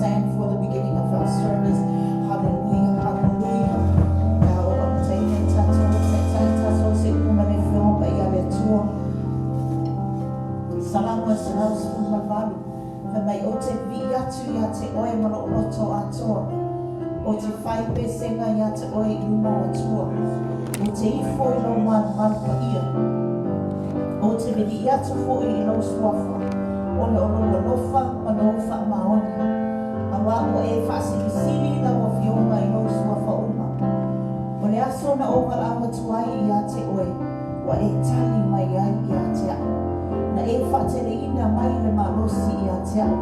stand for the beginning of our service. Hallelujah, hallelujah. Salamat sa laos kong magbago. Na may o te viyatu ya te oe mano roto atoa. O te whaipe senga ya te oe uma o tua. O te ifo ilo man pa ia. O te vidi atu fo ilo swafa. O le olo lofa manofa maoni. Awa o e whasilisili na o fionga ilo swafa uma. O le aso na o kalama tuai ya te oe. Wa e tali mai ai ya te au. Na e whatele ina mai le malosi ia te au.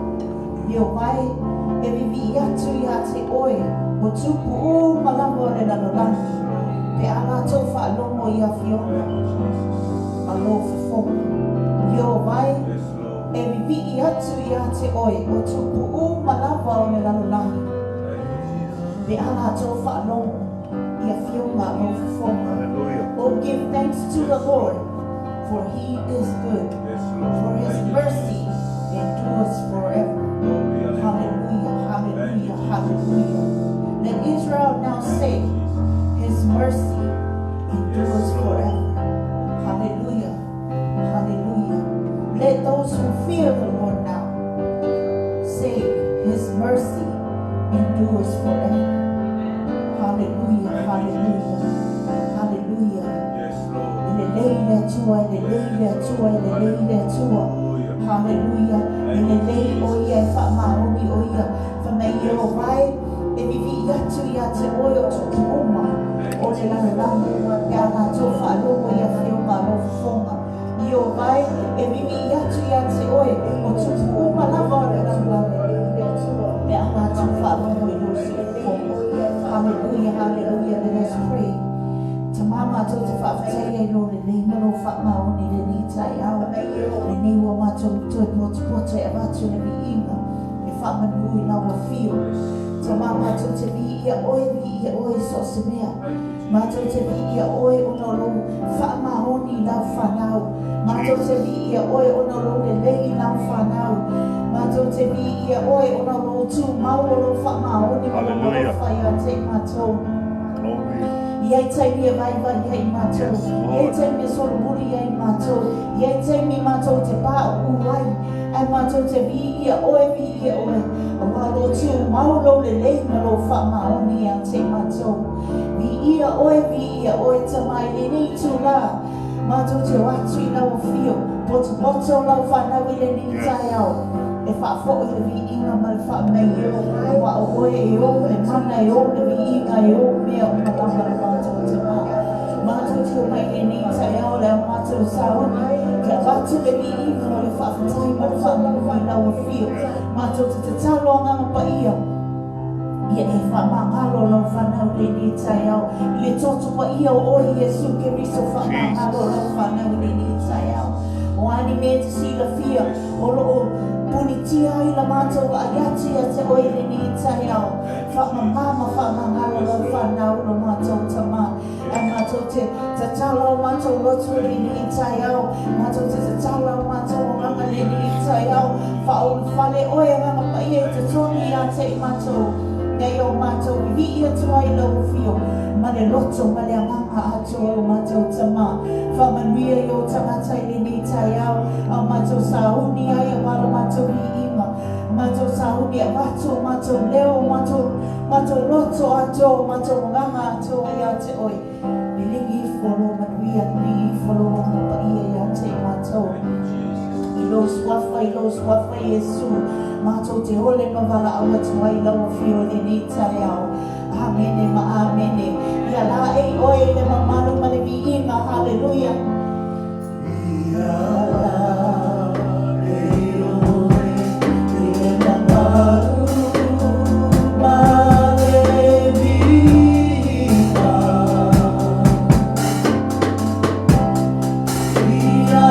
Leo mai, e vivi atu ia te oe, o tupu o malamo le lalolani. Pe ala tau whaalomo ia fiona, alo fufonga. Leo mai, e vivi atu ia te oe, o tupu o malamo le lalolani. Pe ala tau whaalomo ia fiona, alo fufonga. Oh, give thanks to the Lord, for He is good. For His mercy endures forever. Hallelujah, hallelujah, hallelujah. Let Israel now say, His mercy endures forever. Hallelujah, hallelujah. Let those who fear the Lord now say, His mercy endures forever. Hallelujah, hallelujah, hallelujah. Hallelujah, Ilelei oia e whaamaoni oia whamei e o vai e vivi atu ia te oe o tuki oma o te lalalamu e ana tō whaalomo ia whionga lo whonga i o vai e vivi atu ia te oe o tuki oma lava o le lalalamu e ana tō whaalomo i lo si whonga. Hallelujah, hallelujah, let us pray. Tamama to te whawhatea i lo le nei mano whaamaoni le ni tai au. Le nei ua mātou toi pote e watu le vi inga. E whaamanui na ua whio. Tamama to te vi ia oe so se mea. Mātou te vi ia oe ono lo whaamaoni lau whanau. Mātou te vi ia oe ono lo le lei lau whanau. Mātou te vi ia oe ono lo tū mau lo whaamaoni ono lo whaia te mātou. Iai taimi e vai iai mātou. Iai taimi e solo muri iai mātou. Iai taimi mātou te pā uai. Ai mātou te vi ia oe. O malo tiu maulo le leina lo whamaoni a te mātou. Vi ia oe tamai le ni tu la. Mātou te watu i lau fio. Poto lau whanau i le ni tai au. E whaafo i le vi inga mal whamei e wa o oe e o le mana e o le vi inga e o mea o matanga le mātou te mā. Mātou te o mai e ni tai au le mātou saoni. Ka watu le vi inga o le whaafatai ma le whamau i lau fio. Mātou te talo nganga pa ia. Ia e whamangalo lau whanau le ni tai au. Le toto pa ia o oe Jesu ke riso whamangalo lau whanau le ni tai au. O ani me te sila fia o loo punitia i la mātou a iati a te oere ni tai au. Whamamama whamangalo lau whanau lo mātou tamā. A mātou te talau mātou lotu le ni tai au. Mātou te talau mātou o nganga le ni tai au. Whaolu whale oe nganga pa ia te toni a te mātou. Nei o mātou vi ia tuai lau fio. Ma le loto ma le nganga ato o mātou tamā. Whamanuia i o tangata i le ni tai au. A mātou sauni ai a wala mātou i ima. Mātou sauni a watu, mātou leo, mātou loto ato, mātou nganga ato i a te oi. Ni lingi i wholo manuia, ni lingi i wholo ngapa ia i a te mātou. I lo swafa Jesu. Mātou te hole ma wala awa tuai lau fio le ni tai au. Amene ma amene. Ia la e oe le mamanu ma le vi inga. Hallelujah. Ia la e oe le mamanu ma le vi inga. Ia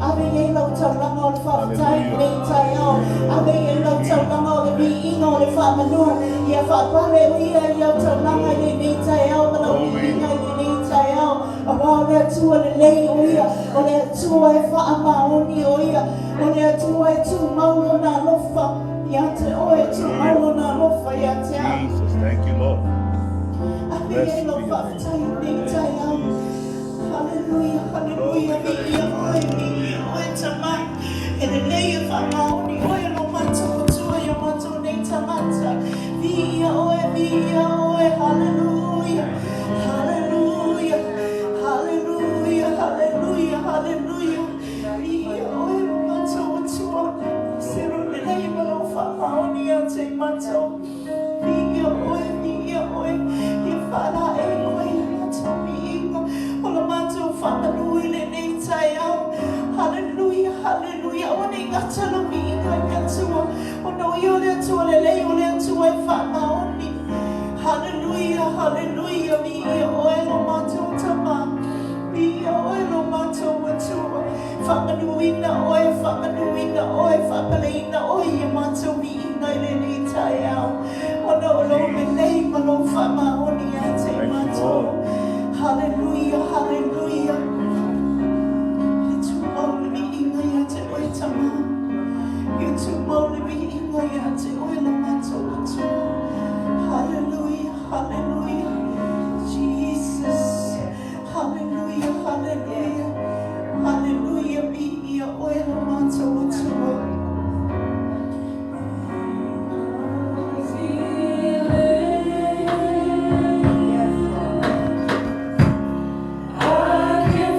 Ave ye lo tau lango le whawhatai nei tai au. Ave ye lo tau lango le vi ingo le whamanu. Ia whapare uia ia tau langa le nei tai au. Malo vi inga le nei tai au. A wao lea tua le lei uia. O lea tua e whaamaoni uia. O lea tua e tu maulo na lofa. Ia te oe tu maulo na lofa ia te au. Jesus, thank you, Lord. Ave ye lo whawhatai nei tai au. Hallelujah, hallelujah, oe tamai. E le nei e whamaoni, oe no mato tua ia mato nei tamata. Via oe, hallelujah, hallelujah, hallelujah, hallelujah, hallelujah. Via oe no mato tua. Sero le nei malo whamaoni a te mato. Via oe, e whara e oe mato vinga. Ola mato whamanui le nei tai au. Hallelujah, hallelujah. O nei ngata lo vinga i atua. O no i o le atua le lei o le atua e whamaoni. Hallelujah, hallelujah. Mi ia oe lo mato tama. Mi ia oe lo mato atua. Whamanuina oe, whapaleina oe i mato vinga i le nei tai au. O no lo me nei malo whamaoni a te mato. Hallelujah, hallelujah. You're too holy, me inga ya te oe tama. You're too holy, me inga ya te oe la mato atu. Hallelujah, hallelujah. Jesus. Hallelujah, hallelujah. Hallelujah, me ia oe la mato atu. I can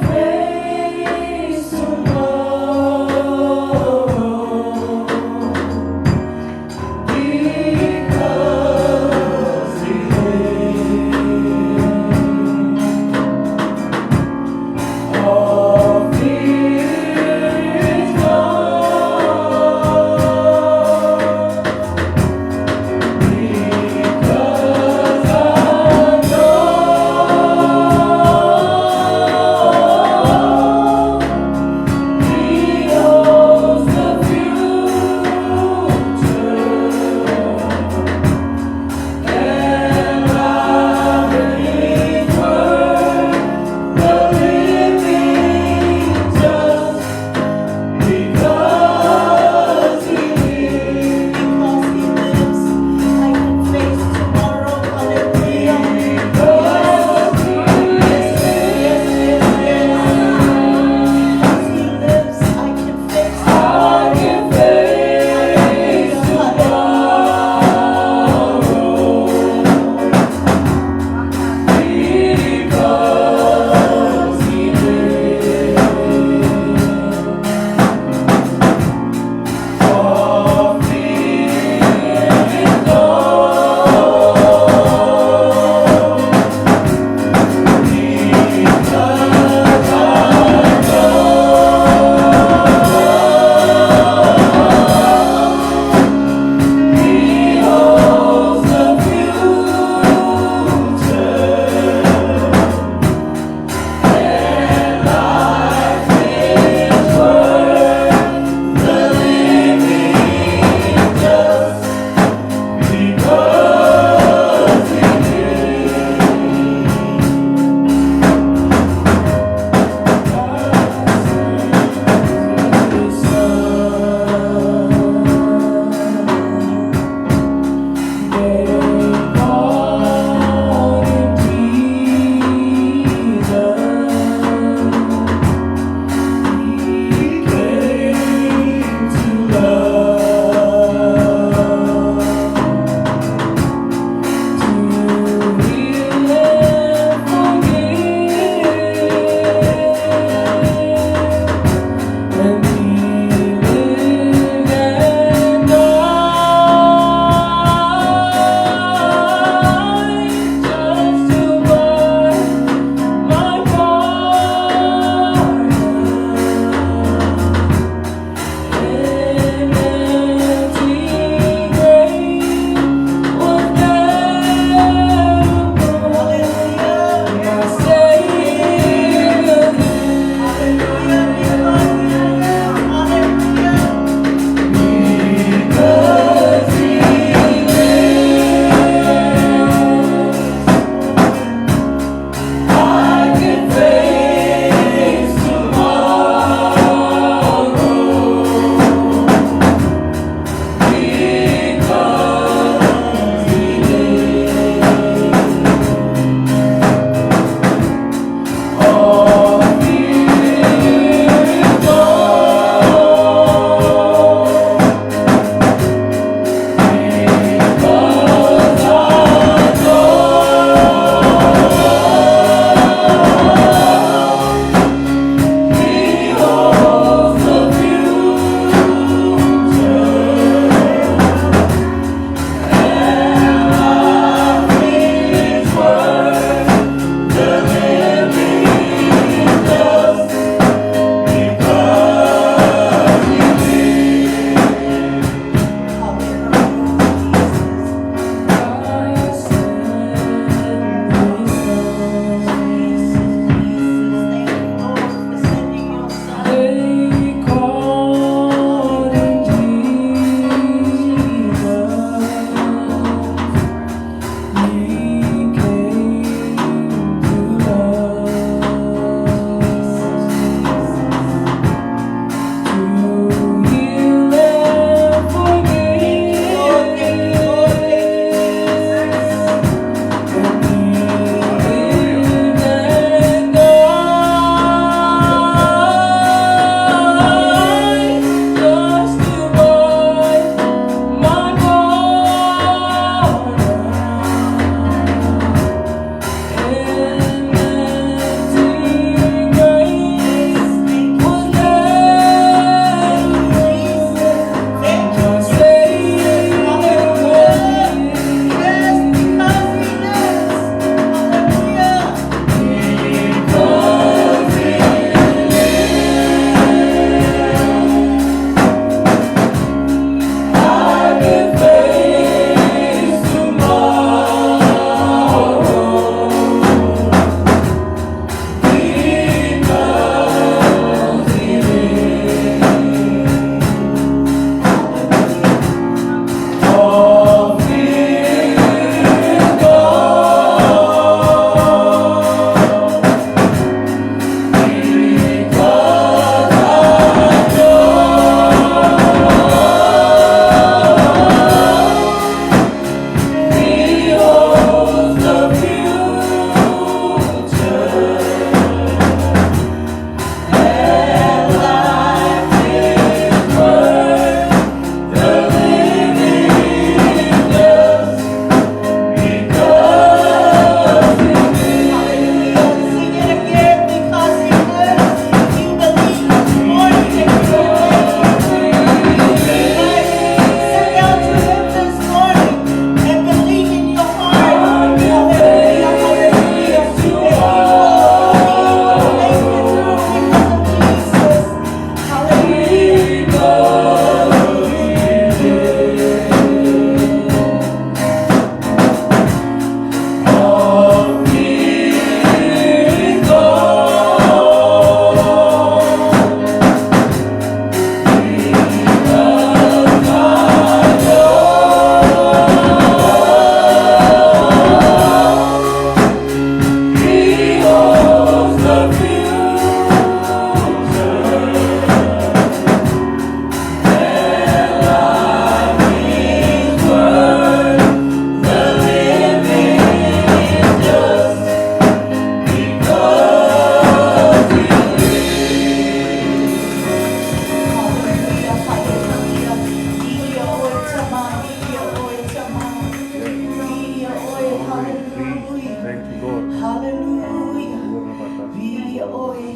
Thank you, Lord. Hallelujah.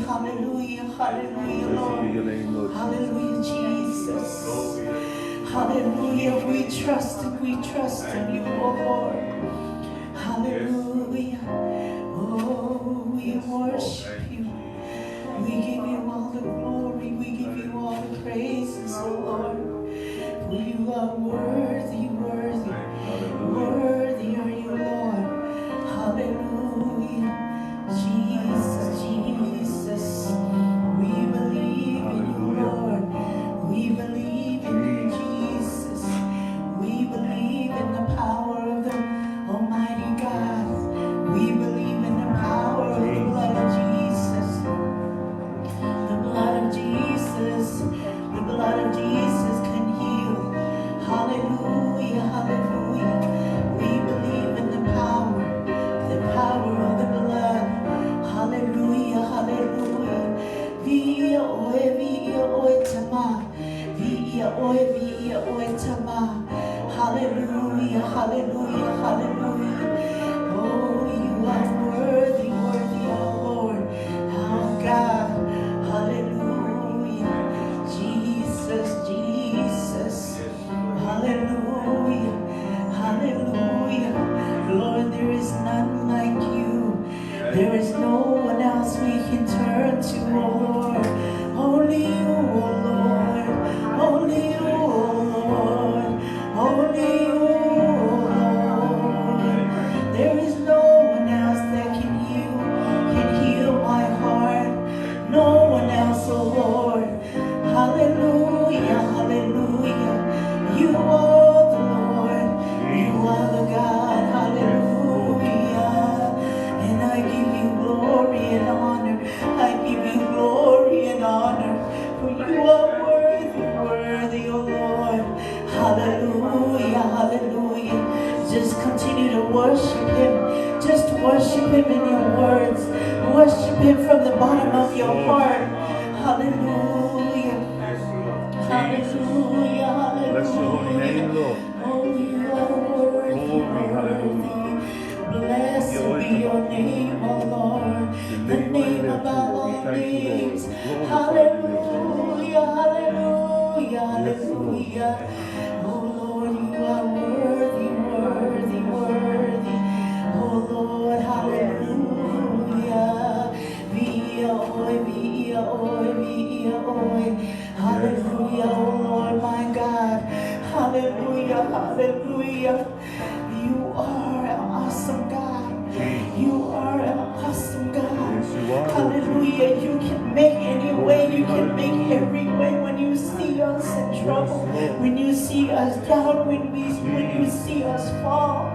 Hallelujah. Hallelujah, Blessed be your Lord. name, Lord. Hallelujah, Jesus. Hallelujah. We trust in you, oh Lord. Hallelujah. Oh, we worship you. We give you all the glory. We give you all the praises, oh Lord. For you are worthy, worthy. Worthy are you, Lord. Hallelujah. Jesus, Jesus. We believe in you, Lord. We believe in you, Jesus. We believe in the power of the Almighty God. We believe in the power of the blood of Jesus. The blood of Jesus. The blood of Jesus can heal. Hallelujah, hallelujah. We believe in the power of the blood. Hallelujah, hallelujah. Via oe tama. Via oe tama. Hallelujah, hallelujah, hallelujah. Oh, you are worthy, worthy, oh Lord. Our God. Hallelujah. Jesus, Jesus. Hallelujah. Hallelujah. Lord, there is none like you. There is no one else we can turn to, oh Lord. Only you, oh Lord. Only you, oh Lord. Only you, oh Lord. There is no one else that can heal my heart. No one else, oh Lord. Hallelujah, hallelujah. You are the Lord. You are the God. Hallelujah. And I give you glory and honor. I give you glory and honor. For you are worthy, worthy, oh Lord. Hallelujah, hallelujah. Just continue to worship him. Just worship him in your words. Worship him from the bottom of your heart. Hallelujah. Hallelujah, hallelujah. Bless your holy name, Lord. Oh, you are worthy, Glory, hallelujah. Blessed be your name, oh Lord. The name above all names. Hallelujah, hallelujah, hallelujah. Oh Lord, you are worthy, worthy, worthy. Oh Lord, hallelujah. Hallelujah, oh Lord, my God. Hallelujah, hallelujah. You are an awesome God. You are an awesome God. Hallelujah. You can make any way. You can make every way when you see us in trouble. When you see us down. When you see us fall.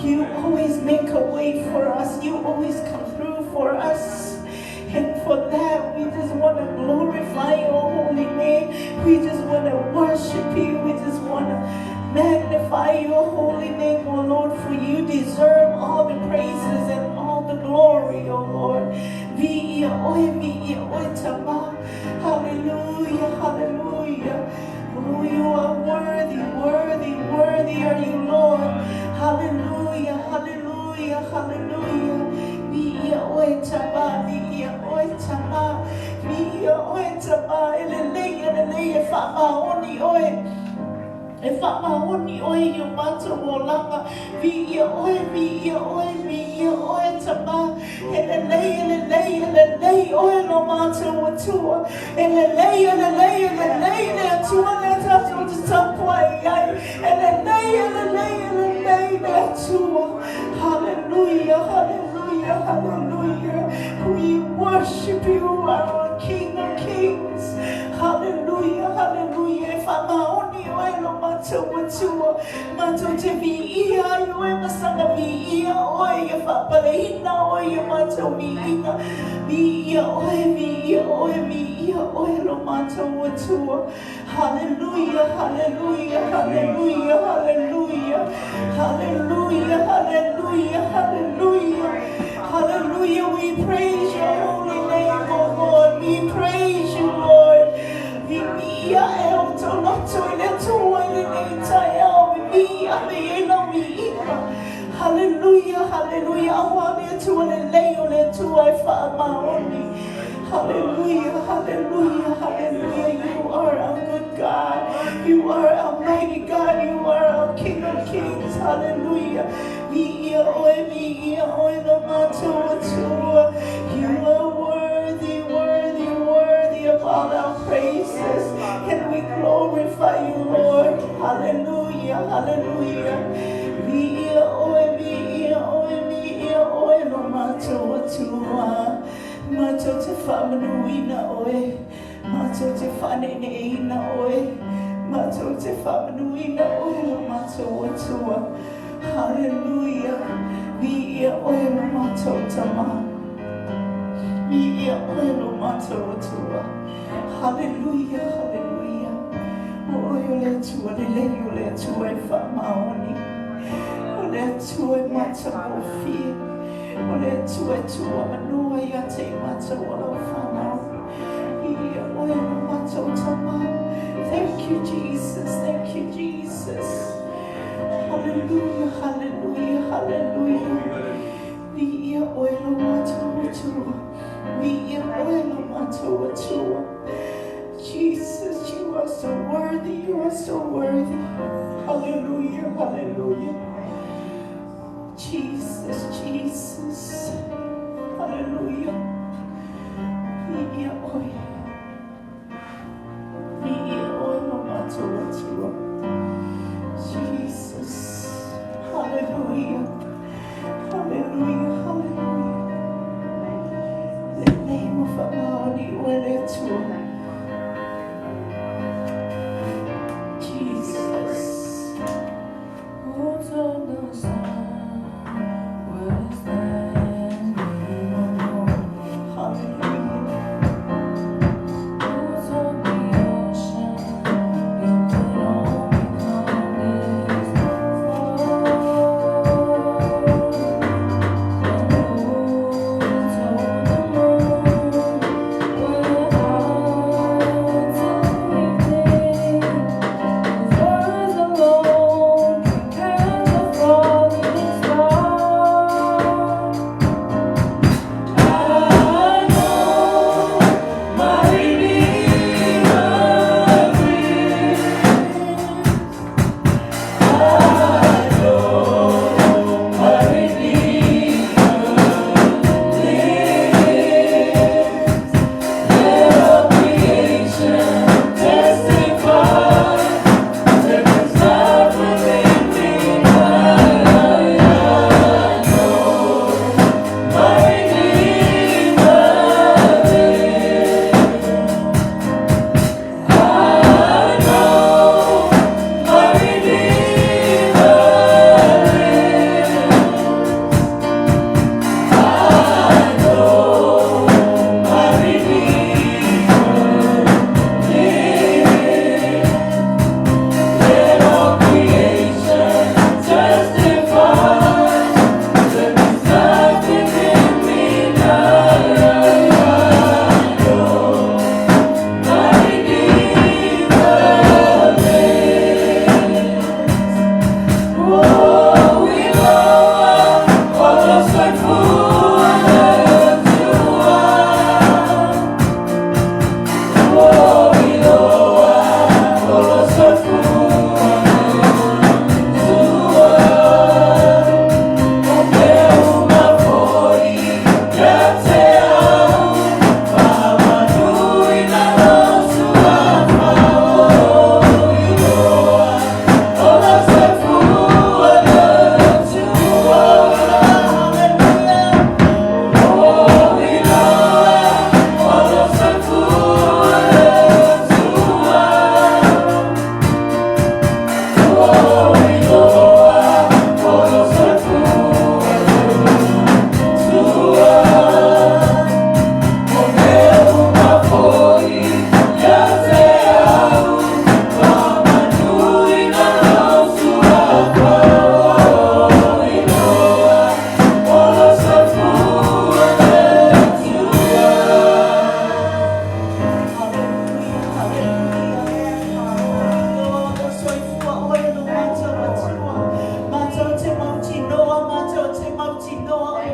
You always make a way for us. You always come through for us. And for that, we just want to glorify your holy name. We just want to worship you. We just want to magnify your holy name, oh Lord, for you deserve all the praises and all the glory, oh Lord. Hallelujah, hallelujah. Oh, you are worthy, worthy, worthy are you, Lord. Hallelujah, hallelujah, hallelujah. If I'm only oi you matter wolanga vi oi tama and lay oi no matter what to and lay to let us to some point and lay to hallelujah, hallelujah, hallelujah. We worship you, our King of Kings. Hallelujah, hallelujah. If I'm only oi no matter what to matter to be here, you ever sang a be here, oi if I play now, oi you matter me oi no matter what to. Hallelujah, hallelujah, hallelujah, hallelujah, hallelujah, hallelujah, hallelujah, hallelujah. We praise your holy name, oh Lord. We praise you, Lord. Hallelujah, hallelujah. Hallelujah. I want you to lay on it to I found my only. Hallelujah. Hallelujah. Hallelujah. You are a good God. You are a mighty God. You are a King of Kings. Hallelujah. You are worthy, worthy, worthy of all our praises. And we glorify you, Lord. Hallelujah. Hallelujah. Macho te whamanuina oe, macho te whaneneina oe, macho te whamanuina oe, macho atua. Hallelujah. Vi ia oe no macho tama. Vi ia oe no macho atua. Hallelujah, hallelujah. Oe ole atua, lele ole atua e whamaoni. Ole atua e macho ofi. Ole tua manua ia te macho ala whanau. Ia oe no macho tama. Thank you, Jesus. Thank you, Jesus. Hallelujah, hallelujah, hallelujah. Vi oilo matua. Vi oilo matua. Jesus, you are so worthy. You are so worthy. Hallelujah, hallelujah. Jesus, Jesus. Hallelujah. Vi oilo matua. Jesus. Hallelujah. Hallelujah. Hallelujah. The name of our Lord, you will it to Jesus. Who's on the sun? What is that name of Hallelujah. Who's on the ocean? You could only call this fall.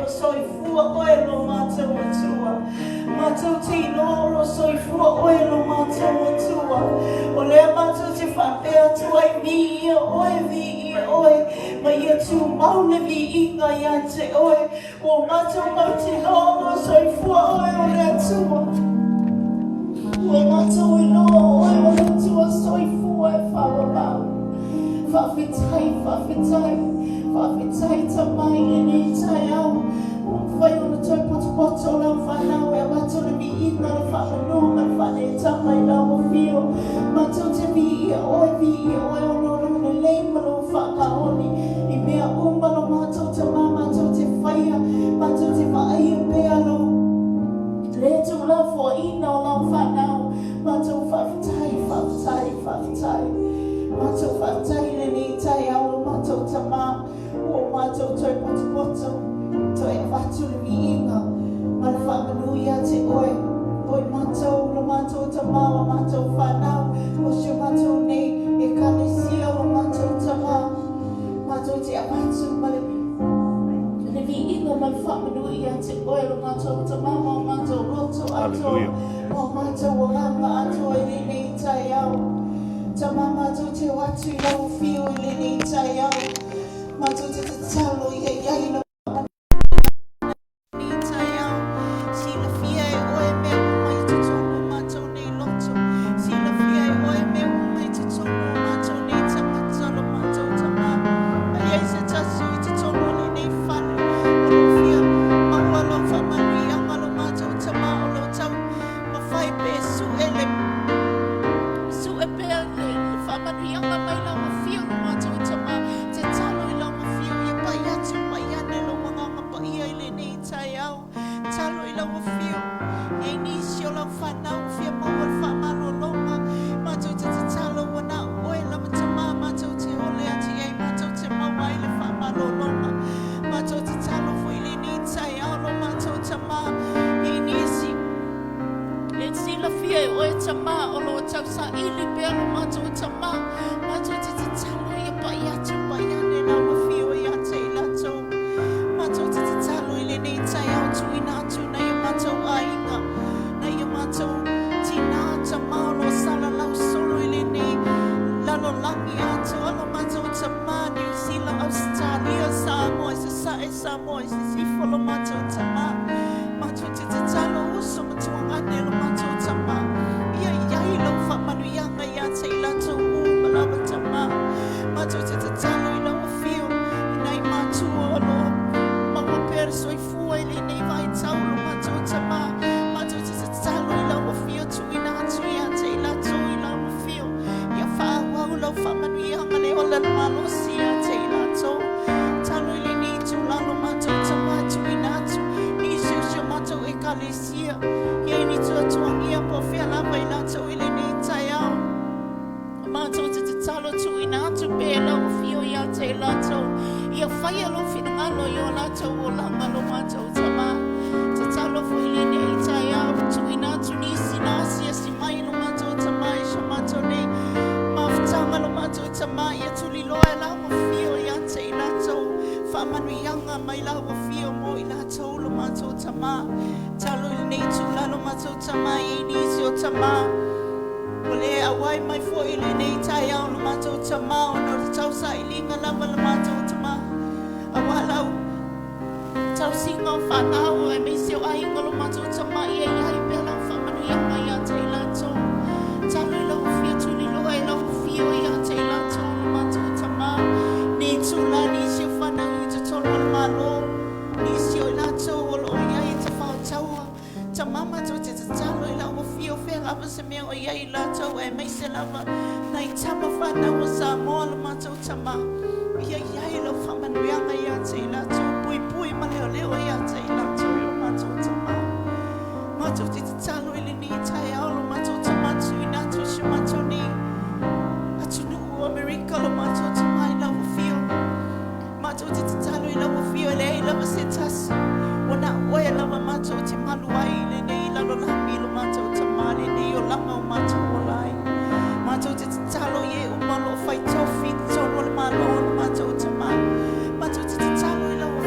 o soifua oe lo mātou atua. Mātou te ilo o soifua oe lo mātou atua. O lea mātou te whapea tua I mi ia oe vi ia oe. Ma ia tu maune vi inga ia te oe. O mātou mau te ilo o soifua oe o lea tua. O mātou ilo oe o lea tua soifua e whawabau. Whawhitai, whawhitai. Whawhitai tamai le nei tai au. Whai ona toi poto lau whanau. E mātou le vi ina le whamanua. Le whane tamai lau o whio. Mātou te vi ia oe o loro le leimalo whakaoni. I mea umalo mātou tamā, mātou te whaia. Mātou te whaai o pealo. Le tu lau fo ina o lau whanau. Mātou whawhitai, whawhitai, whawhitai. Mātou whawhitai le nei tai au. Mātou tamā. O mātou toi poto toi whatu le mi inga ma le whakanuia te oe oi mātou lo mātou tamā o mātou whanau o sio mātou nei e kalesia o mātou tamā mātou te awatu ma le mi inga ma le whakanuia te oe lo mātou tamā o mātou roto ato o mātou o nganga ato e le nei tai au tamā mātou te watu I lau whio I le nei tai au mātou te talo I hei lo nei tai au sila fia e oe mea mai te tongo mātou nei loto sila fia e oe mea mai te tongo mātou nei tamata lo mātou tamā ai ai se tasu I te tongo le nei whanu o lo fia maua lo whamanu I anga lo mātou tamā o lo tau ma whai pe su e pea le whamanu I anga mai lau ma fia lo mātou tamā te talo I lau ma fia I pai atu mai ane lo wanganga pa ia I le nei tai au talo I lau ma fia I nisi o lau whanau fia maua le whamalo longa mātou te talo wana oe lama tamā mātou te ole ati ei mātou te maua I le whamalo longa mātou te talo fo I le nei tai au lo mātou tamā I nisi e sila fia e oe tamā o lo tau sa ili pea lo mātou tamā mātou te talo I pai atu pai ane lau ma fia o ia te ilatou mātou te talo I le nei tai au tuina atu na ia mātou ainga na ia mātou tina tamā o lo sala lau solo I le nei lalo langi atu alo mātou tamā New Zealand Australia Samoa Samoa se sifo lo mātou tamā mātou te talo uso matuanga lo mātou tamā ia iai lau whamanu ianga ia te ilatou malawa tamā mātou te talo I lau a whio I nei mātua o lo maua pere soifua I le nei vai tau lo mātou tamā mātou te talo I lau a whio tuina atu ia te ilatou I lau a whio ia whaawau lau whamanu ianga le ola malosi ia te ilatou talo I le nei tu lalo mātou tamā tuina atu ni sio mātou e kalesia ia ni tuatuangia po whia lava I latou I le nei tai au mātou te talo tuina atu pe lau whio ia te latou ia whaia lo whinangalo I o latou o langa lo mātou tamā te talo fo I le nei tai au tuina atu nisi na asia si mai lo mātou tamā I sha mātou nei mawhtanga lo mātou tamā ia tuli loa e lau whio ia te latou whamanu ianga mai lau whio mo I latou lo mātou tamā talo I nei tula lo mātou tamā I nisi o tamā o le awai mai fo I le nei tai au lo mātou tamā o no le tau sa I linga lava lo mātou tamā awalau tau singa o whanau e meisi o ainga lo mātou tamā I ai pe lau whamanu ianga ia te ilatou talo I lau whio tuli loa I lau whio ia te ilatou lo mātou tamā ne tula nisi o whanau I te tolo o malo nisi o ilatou o lo iai te whaotaua tamā mātou te talo I lau whio whea lava se mea o iai ilatou e meisi lava nei tama whanau o Samoa lo mātou tamā ia iai lau whamanu ianga ia te ilatou pui ma leo ia te ilatou lo mātou tamā mātou te talo I le ni tai au lo mātou tamā tuina atu si mātou ni atu nuu o Amerika lo mātou tamā I lau whio mātou te talo I lau whio le ei lava se tasi o na oe lava mātou te malu ai le nei lalo langi lo mātou tamā le nei o langa o mātou o lai mātou te talo I e umalo whai tofi tono le malo lo mātou tamā mātou te talo I lau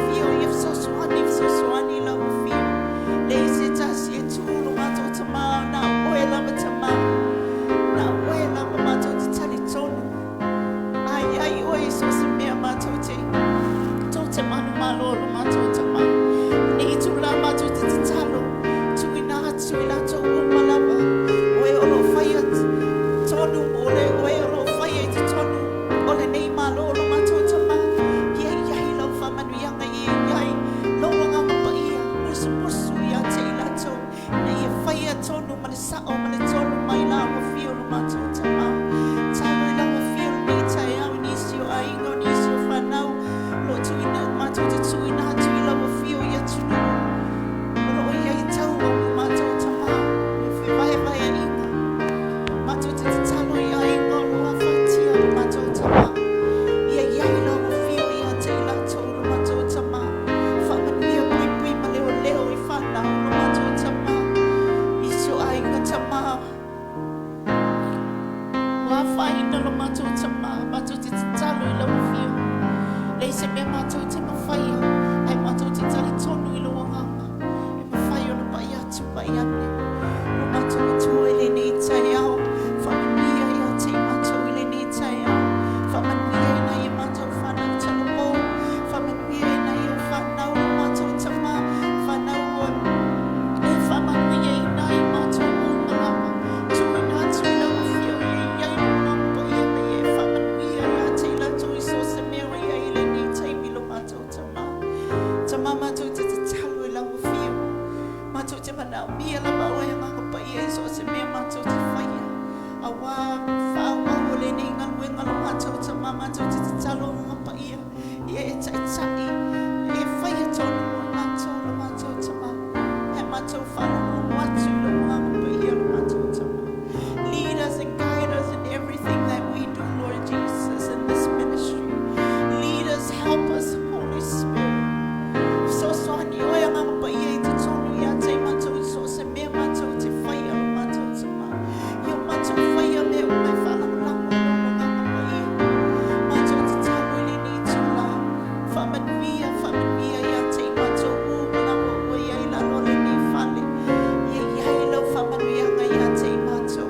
na mia la ba o nga pa ia so se me ma to te faia awa fa wa o le ni ngal we ngal ma to te mama to te talo nga pa ia ia e tai tai e faia to ma to te ma e ma to fa no ma to lo nga pa ia ma to te ma lead us and guide us in everything that we do, Lord Jesus, in this ministry. Lead us, help us, Holy Spirit. So ni o yang ang pa ia te tonu ia te mato so se me mato te faia lo mato te ma. Yo mato faia me o mai fala la mo no nga pa ia. Mato te tanu li ni tu la. Familia ia te mato u na o ia ila lo le ni fale. Ia ilo familia nga ia te mato.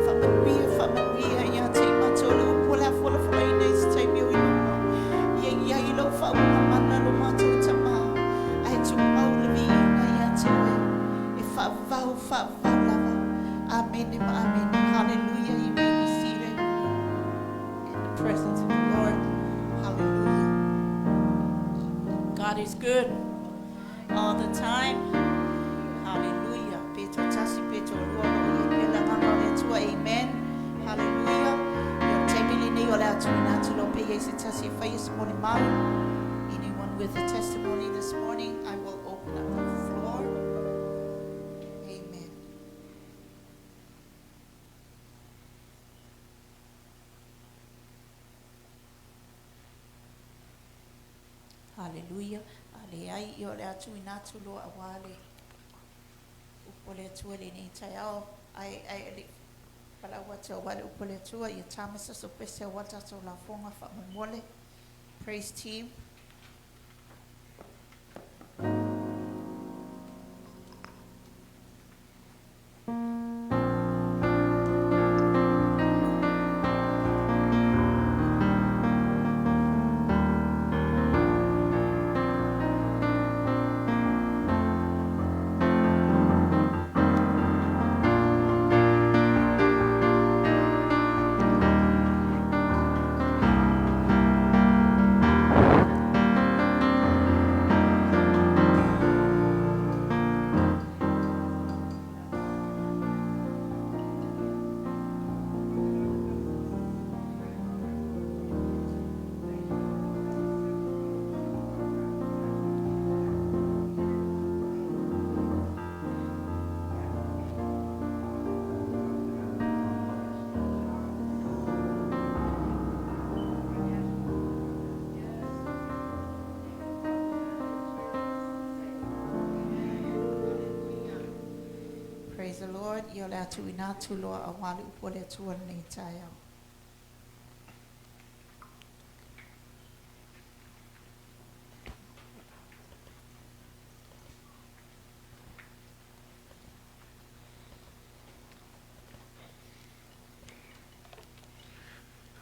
Familia ia te mato lo pola fola fola days te mi o ilo. Ia ilo fa u mana lo mato te ma. Ai tu au le vi nga ia te we. E fa vau lava. Amen. Amen. Hallelujah. You may be seated in the presence of the Lord. Hallelujah. God is good all the time. Hallelujah. Peto tasi peto luono yela nganga letua. Amen. Hallelujah. Yo tebili ni yo lea tuina tulo pe yesi tasi fa yesi moni mau. Anyone with a testimony this morning, I will open up the floor. Amen. Hallelujah. Ale ai yo le atu ina tulo awale. Upole tuele ni tayao. Ai ali pala wata wale upole tua ya tamasa so pese wata so la fonga fa mole. Praise team. Praise the Lord. Yo le atu ina tulo awali upole tua ni tayao.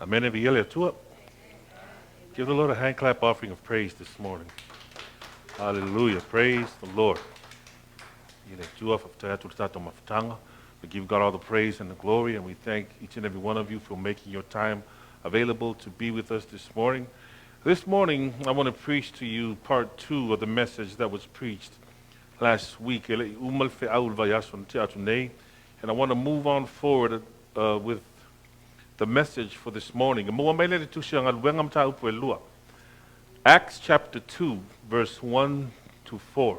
Amen. Give the Lord a hand clap offering of praise this morning. Hallelujah. Praise the Lord. We give God all the praise and the glory, and we thank each and every one of you for making your time available to be with us this morning. This morning, I want to preach to you part 2 of the message that was preached last week. And I want to move on forward with the message for this morning. Acts chapter 2, verse 1 to 4.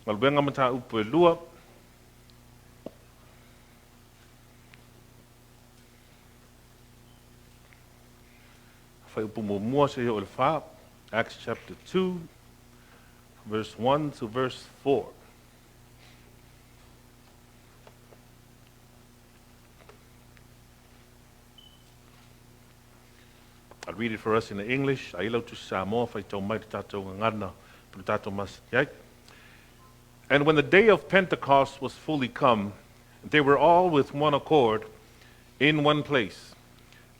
Malbenga mata upo lua. Fai upo mua se yo fa. Acts chapter 2, verse 1 to verse 4. I'll read it for us in the English. Ailo tu Samoa fai tau mai tato ngana tato mas yai. And when the day of Pentecost was fully come, they were all with one accord in one place.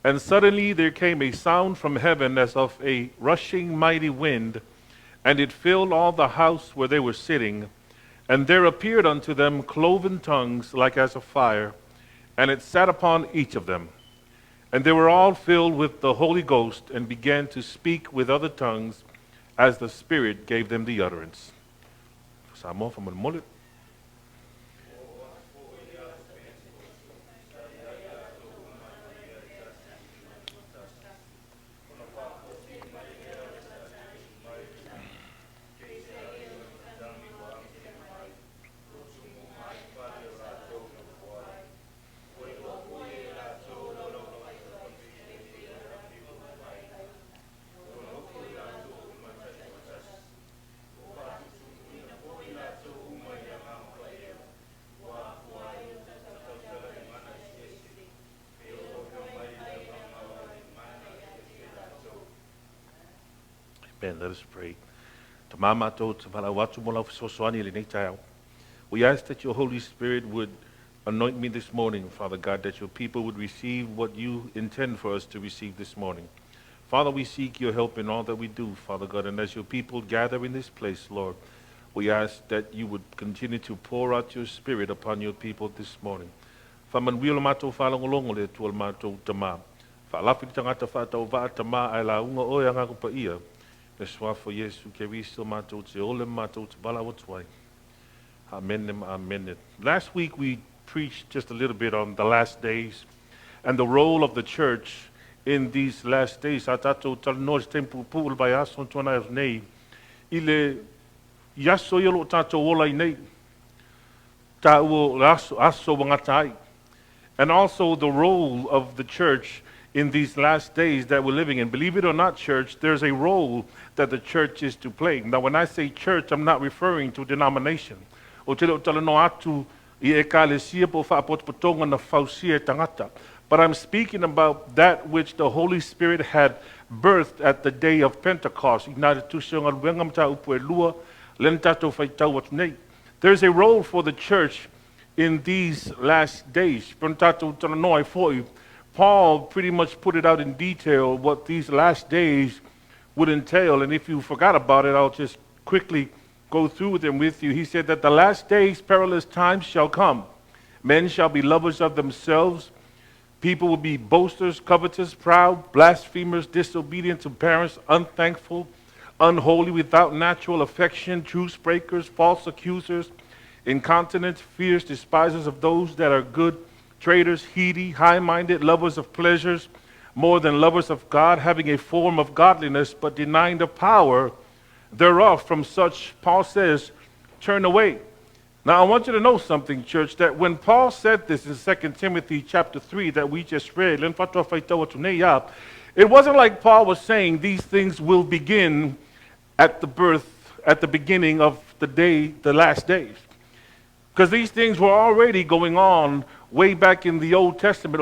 And suddenly there came a sound from heaven as of a rushing mighty wind, and it filled all the house where they were sitting. And there appeared unto them cloven tongues like as of fire, and it sat upon each of them. And they were all filled with the Holy Ghost, and began to speak with other tongues as the Spirit gave them the utterance. Samoa from the mullet. Amen. Let us pray. We ask that your Holy Spirit would anoint me this morning, Father God, that your people would receive what you intend for us to receive this morning. Father, we seek your help in all that we do, Father God, and as your people gather in this place, Lord, we ask that you would continue to pour out your Spirit upon your people this morning. Faman wilo mato falangolongo le tual mato tama. Faalafi tangata fatau va tama ai la unga o yanga ko paia. Neswa for Yesu Keristo mato te ole mato te bala watuai. Amen. Amen. Last week we preached just a little bit on the last days and the role of the church in these last days. Atato talnos tempu pul by ason tona of nei. Ile yaso yelo tato wola nei. Ta wo aso wangatai. And also the role of the church in these last days that we're living in. Believe it or not, church, there's a role that the church is to play. Now, when I say church, I'm not referring to denomination. But I'm speaking about that which the Holy Spirit had birthed at the day of Pentecost. There's a role for the church in these last days. Paul pretty much put it out in detail what these last days would entail. And if you forgot about it, I'll just quickly go through them with you. He said that the last days, perilous times shall come. Men shall be lovers of themselves. People will be boasters, covetous, proud, blasphemers, disobedient to parents, unthankful, unholy, without natural affection, truce breakers, false accusers, incontinent, fierce, despisers of those that are good, traitors, heady, high-minded, lovers of pleasures, more than lovers of God, having a form of godliness, but denying the power thereof. From such, Paul says, turn away. Now, I want you to know something, church, that when Paul said this in 2 Timothy chapter 3 that we just read, it wasn't like Paul was saying these things will begin at the beginning of the last days. Because these things were already going on way back in the Old Testament.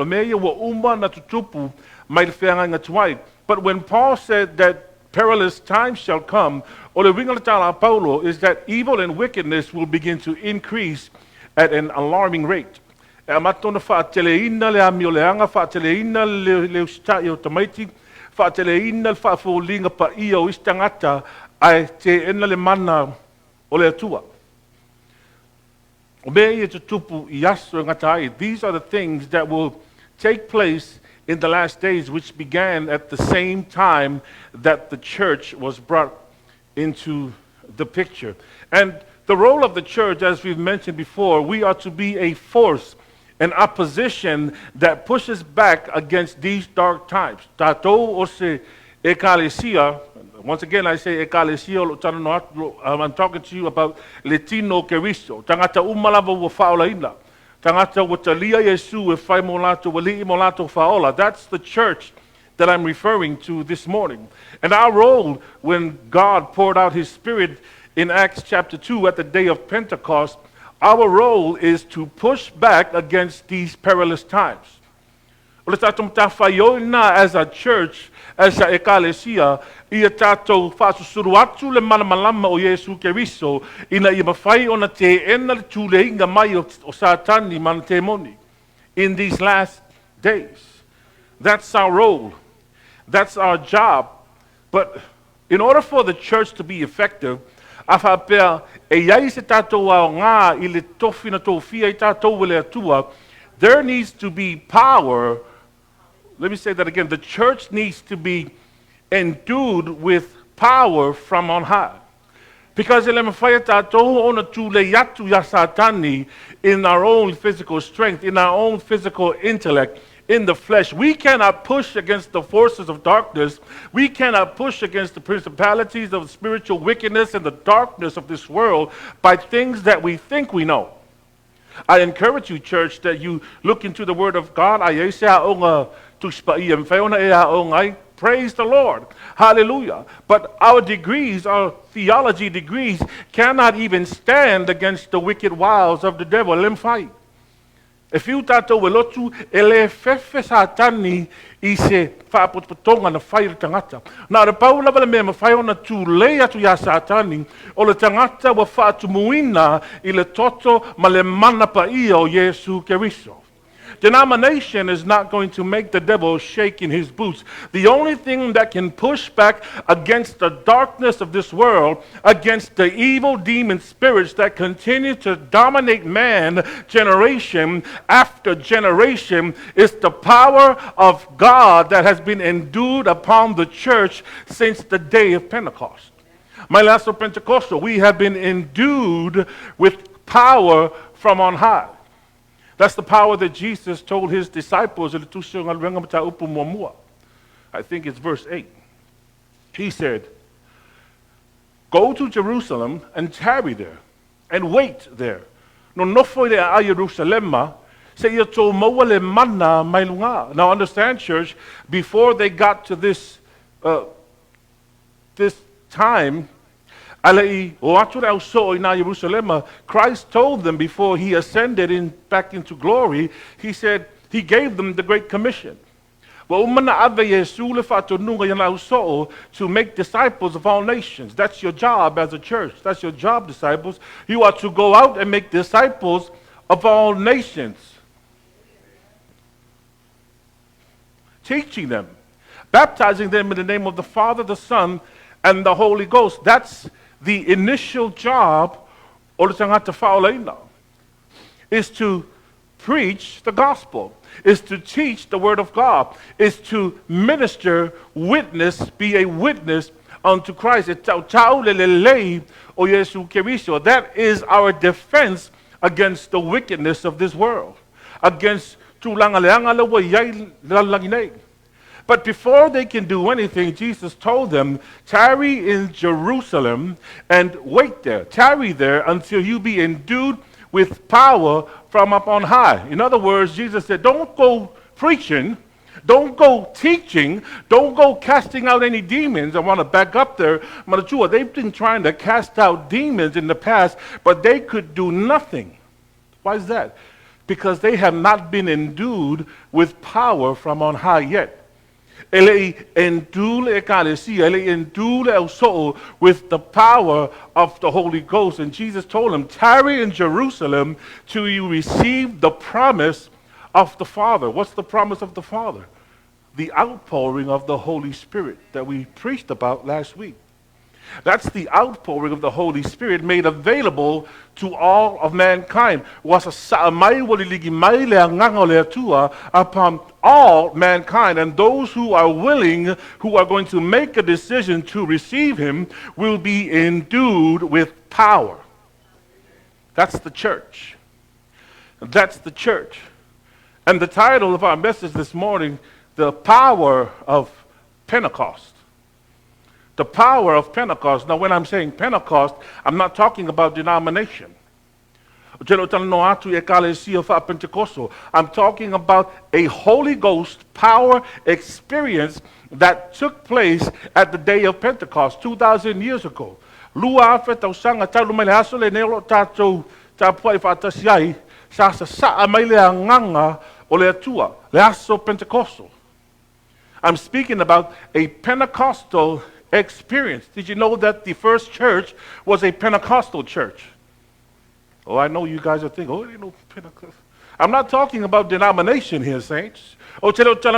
But when Paul said that perilous times shall come, is that evil and wickedness will begin to increase at an alarming rate. These are the things that will take place in the last days, which began at the same time that the church was brought into the picture. And the role of the church, as we've mentioned before, we are to be a force, an opposition that pushes back against these dark times. Once again, I say ecclesia. I'm talking to you about Latino Keristo. Tangata umalava wa faolaina. Tangata watalia Yesu e fai molato wali molato faola. That's the church that I'm referring to this morning. And our role when God poured out his Spirit in Acts chapter 2 at the day of Pentecost, our role is to push back against these perilous times. As a church, as a ecclesia, ia tātou whāsusuru atu le malamalama o Yesu Keriso, ina ia mawhai ona te ena le tūleinga mai o Sātani mana te moni. In these last days. That's our role. That's our job. But in order for the church to be effective, awhapea e iai se tātou ao ngā i le tofina tōwhia i tātou wale atua, there needs to be power. Let me say that again. The church needs to be endued with power from on high. Because ele mawhai tātou ona tūlei atu ya Satani in our own physical strength, in our own physical intellect, in the flesh. We cannot push against the forces of darkness. We cannot push against the principalities of spiritual wickedness and the darkness of this world by things that we think we know. I encourage you, church, that you look into the Word of God. Praise the Lord. Hallelujah. But our degrees, our theology degrees, cannot even stand against the wicked wiles of the devil. Let him fight. If you tato welotu ele fefe Satani I se whaapotonga na whai o tangata. Nā re pau lava le mea ma whai ona tū lei atu ya Satani o le tangata wa whaatumuina I le toto ma le mana pa ia o Yesu Keriso. Denomination is not going to make the devil shake in his boots. The only thing that can push back against the darkness of this world, against the evil demon spirits that continue to dominate man generation after generation, is the power of God that has been endued upon the church since the day of Pentecost. My last of Pentecostal, we have been endued with power from on high. That's the power that Jesus told his disciples. I think it's verse 8. He said, go to Jerusalem and tarry there and wait there. No nofo le a Jerusalem se ia to moa le mana mai lunga. Now understand, church, before they got to this time, Christ told them before he ascended back into glory, he said, he gave them the Great Commission. To make disciples of all nations. That's your job as a church. That's your job, disciples. You are to go out and make disciples of all nations. Teaching them, baptizing them in the name of the Father, the Son, and the Holy Ghost. That's the initial job is to preach the gospel, is to teach the word of God, is to minister, witness, be a witness unto Christ. That is our defense against the wickedness of this world, against but before they can do anything, Jesus told them, tarry in Jerusalem and wait there. Tarry there until you be endued with power from up on high. In other words, Jesus said, don't go preaching, don't go teaching, don't go casting out any demons. I want to back up there. They've been trying to cast out demons in the past, but they could do nothing. Why is that? Because they have not been endued with power from on high yet. With the power of the Holy Ghost. And Jesus told him, tarry in Jerusalem till you receive the promise of the Father. What's the promise of the Father? The outpouring of the Holy Spirit that we preached about last week. That's the outpouring of the Holy Spirit made available to all of mankind. Upon all mankind. And those who are willing, who are going to make a decision to receive him, will be endued with power. That's the church. That's the church. And the title of our message this morning, the power of Pentecost. The power of Pentecost. Now, when I'm saying Pentecost, I'm not talking about denomination. I'm talking about a Holy Ghost power experience that took place at the day of Pentecost 2,000 years ago. I'm speaking about a Pentecostal experience. Did you know that the first church was a Pentecostal church? Oh, I know you guys are thinking, oh, you know Pentecost. I'm not talking about denomination here, saints. I'm talking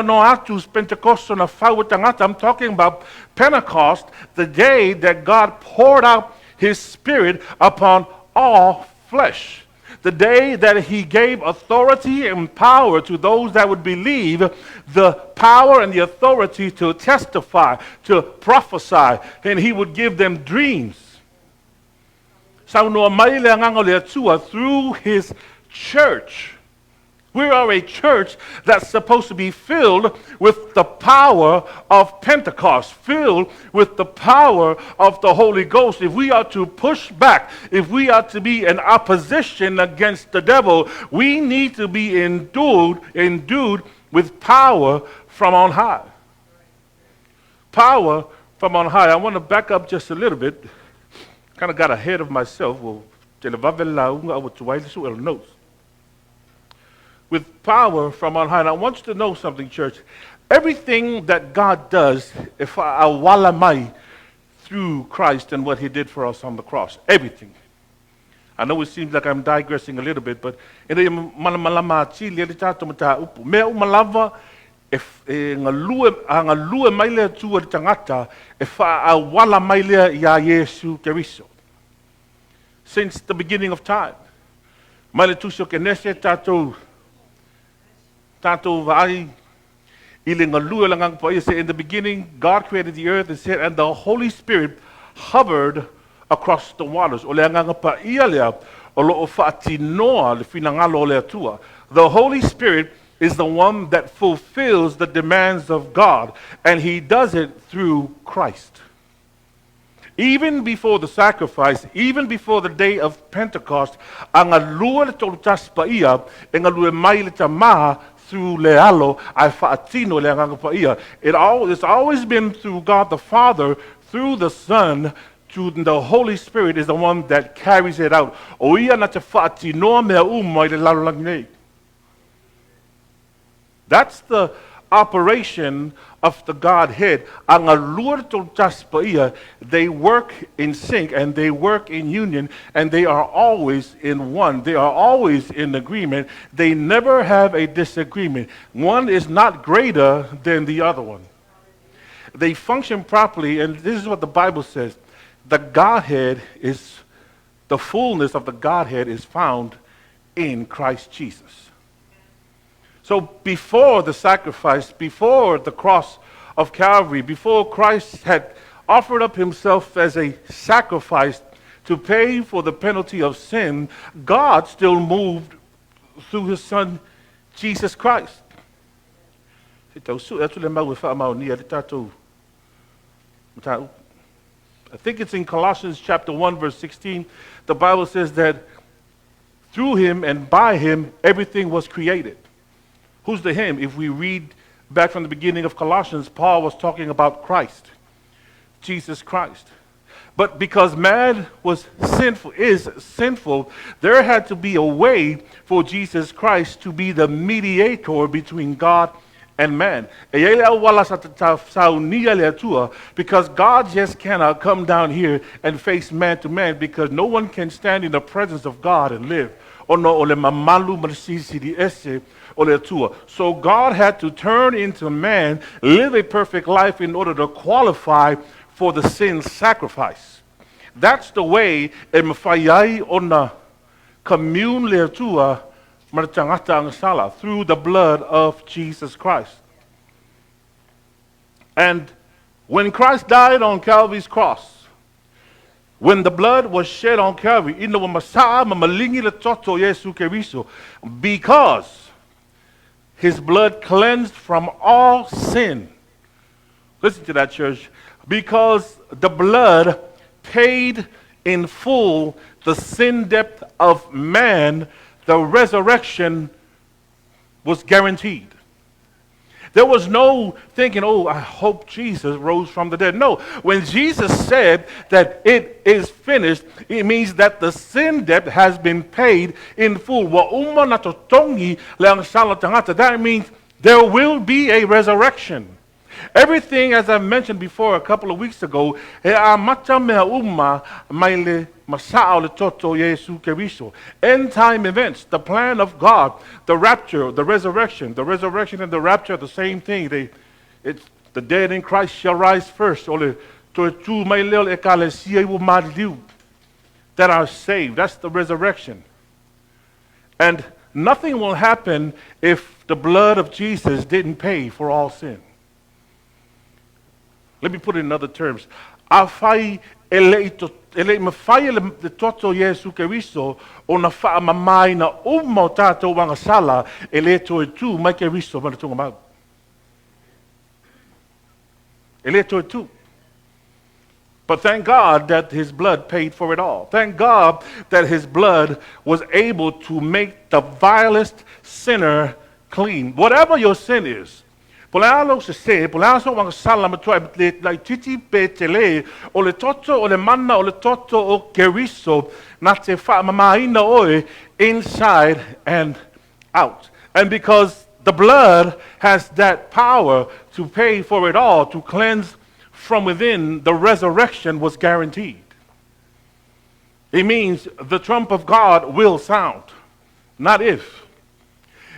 about Pentecost, the day that God poured out his Spirit upon all flesh. The day that he gave authority and power to those that would believe, the power and the authority to testify, to prophesy, and he would give them dreams. Saunoa mai le anganga le atua through his church. We are a church that's supposed to be filled with the power of Pentecost, filled with the power of the Holy Ghost. If we are to push back, if we are to be in opposition against the devil, we need to be endued with power from on high. Power from on high. I want to back up just a little bit. Kind of got ahead of myself. Notes. With power from on high. And I want you to know something, church. Everything that God does, if I walamai through Christ and what he did for us on the cross, everything. I know it seems like I'm digressing a little bit, but if ngalue maile tua tangata, if I wala maile ya Yesu Keriso. Since the beginning of time, maile tusho kenese tato vai iling ngalue langang pa. In the beginning, God created the earth and said, and the Holy Spirit hovered across the waters. The Holy Spirit is the one that fulfills the demands of God, and he does it through Christ. Even before the sacrifice, even before the day of Pentecost, through lealo ai faatino leanga paia. It's always been through God the Father, through the Son, to the Holy Spirit is the one that carries it out. That's the operation of the Godhead. They work in sync and they work in union and they are always in one. They are always in agreement. They never have a disagreement. One is not greater than the other one. They function properly, and this is what the Bible says. The Godhead is, the fullness of the Godhead is found in Christ Jesus. So before the sacrifice, before the cross of Calvary, before Christ had offered up himself as a sacrifice to pay for the penalty of sin, God still moved through his Son, Jesus Christ. I think it's in Colossians chapter 1, verse 16. The Bible says that through him and by him, everything was created. Who's the him? If we read back from the beginning of Colossians, Paul was talking about Christ, Jesus Christ. But because man was sinful, there had to be a way for Jesus Christ to be the mediator between God and man. Because God just cannot come down here and face man to man, because no one can stand in the presence of God and live. So God had to turn into man, live a perfect life in order to qualify for the sin sacrifice. That's the way commune through the blood of Jesus Christ. And when Christ died on Calvary's cross, when the blood was shed on Calvary, because his blood cleansed from all sin. Listen to that, church. Because the blood paid in full the sin debt of man, the resurrection was guaranteed. There was no thinking, oh, I hope Jesus rose from the dead. No, when Jesus said that it is finished, it means that the sin debt has been paid in full. That means there will be a resurrection. Everything, as I mentioned before a couple of weeks ago, end time events, the plan of God, the rapture, the resurrection and the rapture are the same thing. It's the dead in Christ shall rise first. That are saved. That's the resurrection. And nothing will happen if the blood of Jesus didn't pay for all sin. Let me put it in other terms. Afai e le mawhai le toto Yesu Keriso o na wha mamai na o tātou wanga sala e le toe tū mai Keriso mana tunga mau. E le toe tū. But thank God that his blood paid for it all. Thank God that his blood was able to make the vilest sinner clean. Whatever your sin is. Polalo se se, polalo wang sala matua like titi petele o le toto o le mana o le toto o Keriso na te wha mamaina oe inside and out. And because the blood has that power to pay for it all, to cleanse from within, the resurrection was guaranteed. It means the trump of God will sound, not if.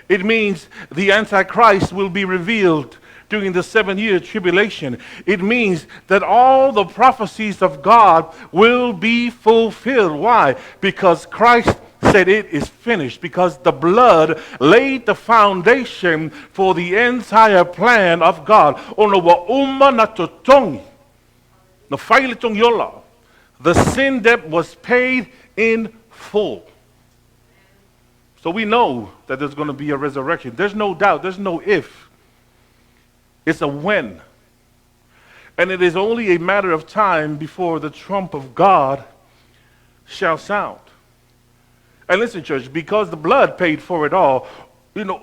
It means the Antichrist will be revealed during the 7-year tribulation. It means that all the prophecies of God will be fulfilled. Why? Because Christ said it is finished, because the blood laid the foundation for the entire plan of God. The sin debt was paid in full. So we know that there's going to be a resurrection. There's no doubt. There's no if. It's a when. And it is only a matter of time before the trump of God shall sound. And listen, church, because the blood paid for it all, you know,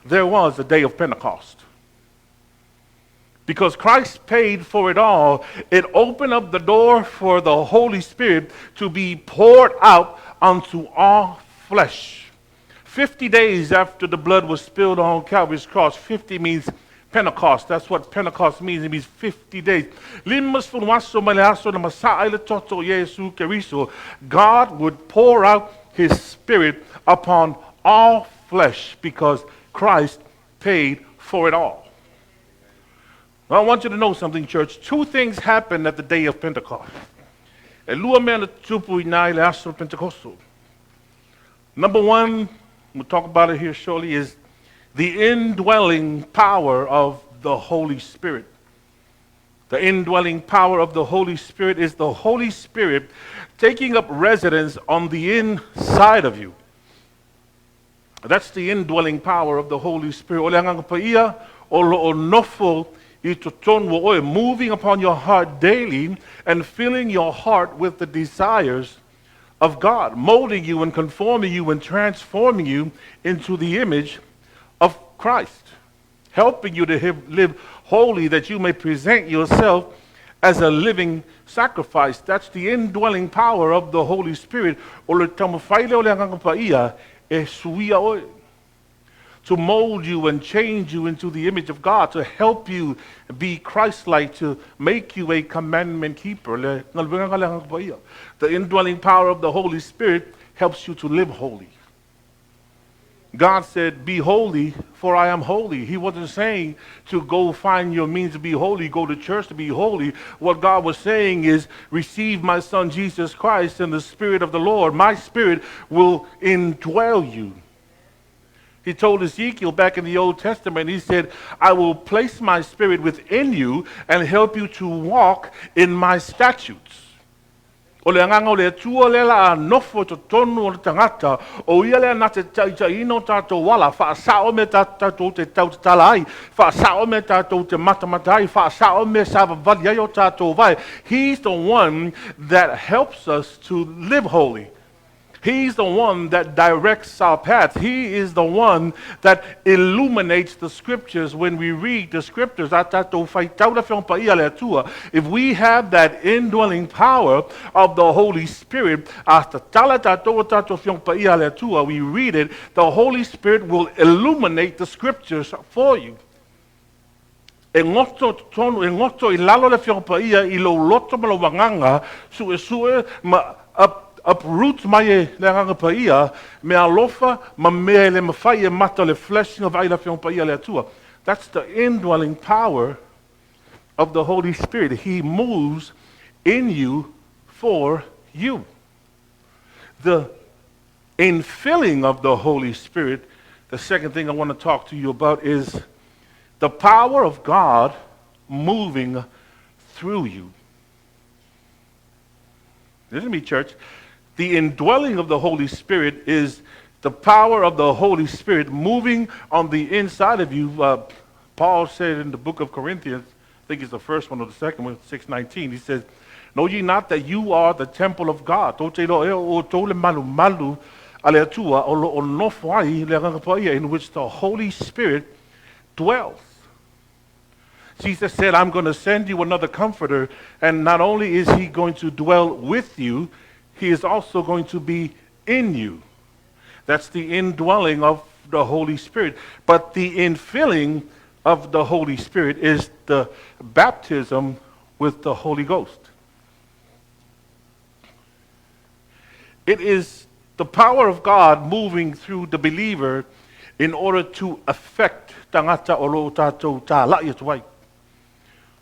there was a day of Pentecost. Because Christ paid for it all, it opened up the door for the Holy Spirit to be poured out onto all flesh. 50 days after the blood was spilled on Calvary's cross, 50 means Pentecost. That's what Pentecost means. It means 50 days. God would pour out his Spirit upon all flesh because Christ paid for it all. Now, I want you to know something, church. Two things happened at the day of Pentecost. Number one, we'll talk about it here shortly, is the indwelling power of the Holy Spirit. The indwelling power of the Holy Spirit is the Holy Spirit taking up residence on the inside of you. That's the indwelling power of the Holy Spirit. Moving upon your heart daily and filling your heart with the desires of God, molding you and conforming you and transforming you into the image of Christ, helping you to live holy that you may present yourself as a living sacrifice. That's the indwelling power of the Holy Spirit. To mold you and change you into the image of God, to help you be Christ-like, to make you a commandment keeper. The indwelling power of the Holy Spirit helps you to live holy. God said, be holy, for I am holy. He wasn't saying to go find your means to be holy, go to church to be holy. What God was saying is, receive my Son Jesus Christ and the Spirit of the Lord. My Spirit will indwell you. He told Ezekiel back in the Old Testament, he said, I will place my Spirit within you and help you to walk in my statutes. O le anganga o le tua lela a nofo to tonu o le tangata, o ia lea na te ino tātou wala, whaasao me tātou te tau te talai, whaasao me tātou te matamatai, whaasao me sava vali ai o tātou vai. He's the one that helps us to live holy. He's the one that directs our path. He is the one that illuminates the scriptures when we read the scriptures. If we have that indwelling power of the Holy Spirit, we read it, the Holy Spirit will illuminate the scriptures for you. Uproot mai le ranga paia, me alofa, ma me le mawhai mata le fleshing of aila fiong paia le atua. That's the indwelling power of the Holy Spirit. He moves in you for you. The infilling of the Holy Spirit, the second thing I want to talk to you about is the power of God moving through you. Listen to me, church. The indwelling of the Holy Spirit is the power of the Holy Spirit moving on the inside of you. Paul said in the book of Corinthians, I think it's the first one or the second one, 6:19, he says, know ye not that you are the temple of God? In which the Holy Spirit dwells. Jesus said, I'm going to send you another comforter, and not only is he going to dwell with you, he is also going to be in you. That's the indwelling of the Holy Spirit. But the infilling of the Holy Spirit is the baptism with the Holy Ghost. It is the power of God moving through the believer in order to affect tangata olo tatou ta la'yatwai.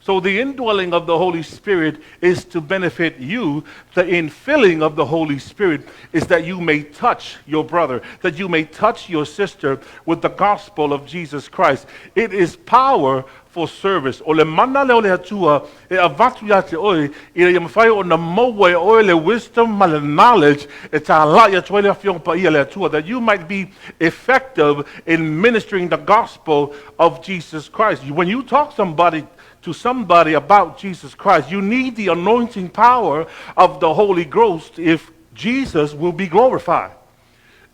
So the indwelling of the Holy Spirit is to benefit you. The infilling of the Holy Spirit is that you may touch your brother, that you may touch your sister with the gospel of Jesus Christ. It is power for service. O le mana le ole atua e avatu ya te oi i le mawhai o na maua e oi le wisdom ma le knowledge e ta la ya tuele a whiong pa ia le atua, that you might be effective in ministering the gospel of Jesus Christ. When you talk to somebody about Jesus Christ, you need the anointing power of the Holy Ghost if Jesus will be glorified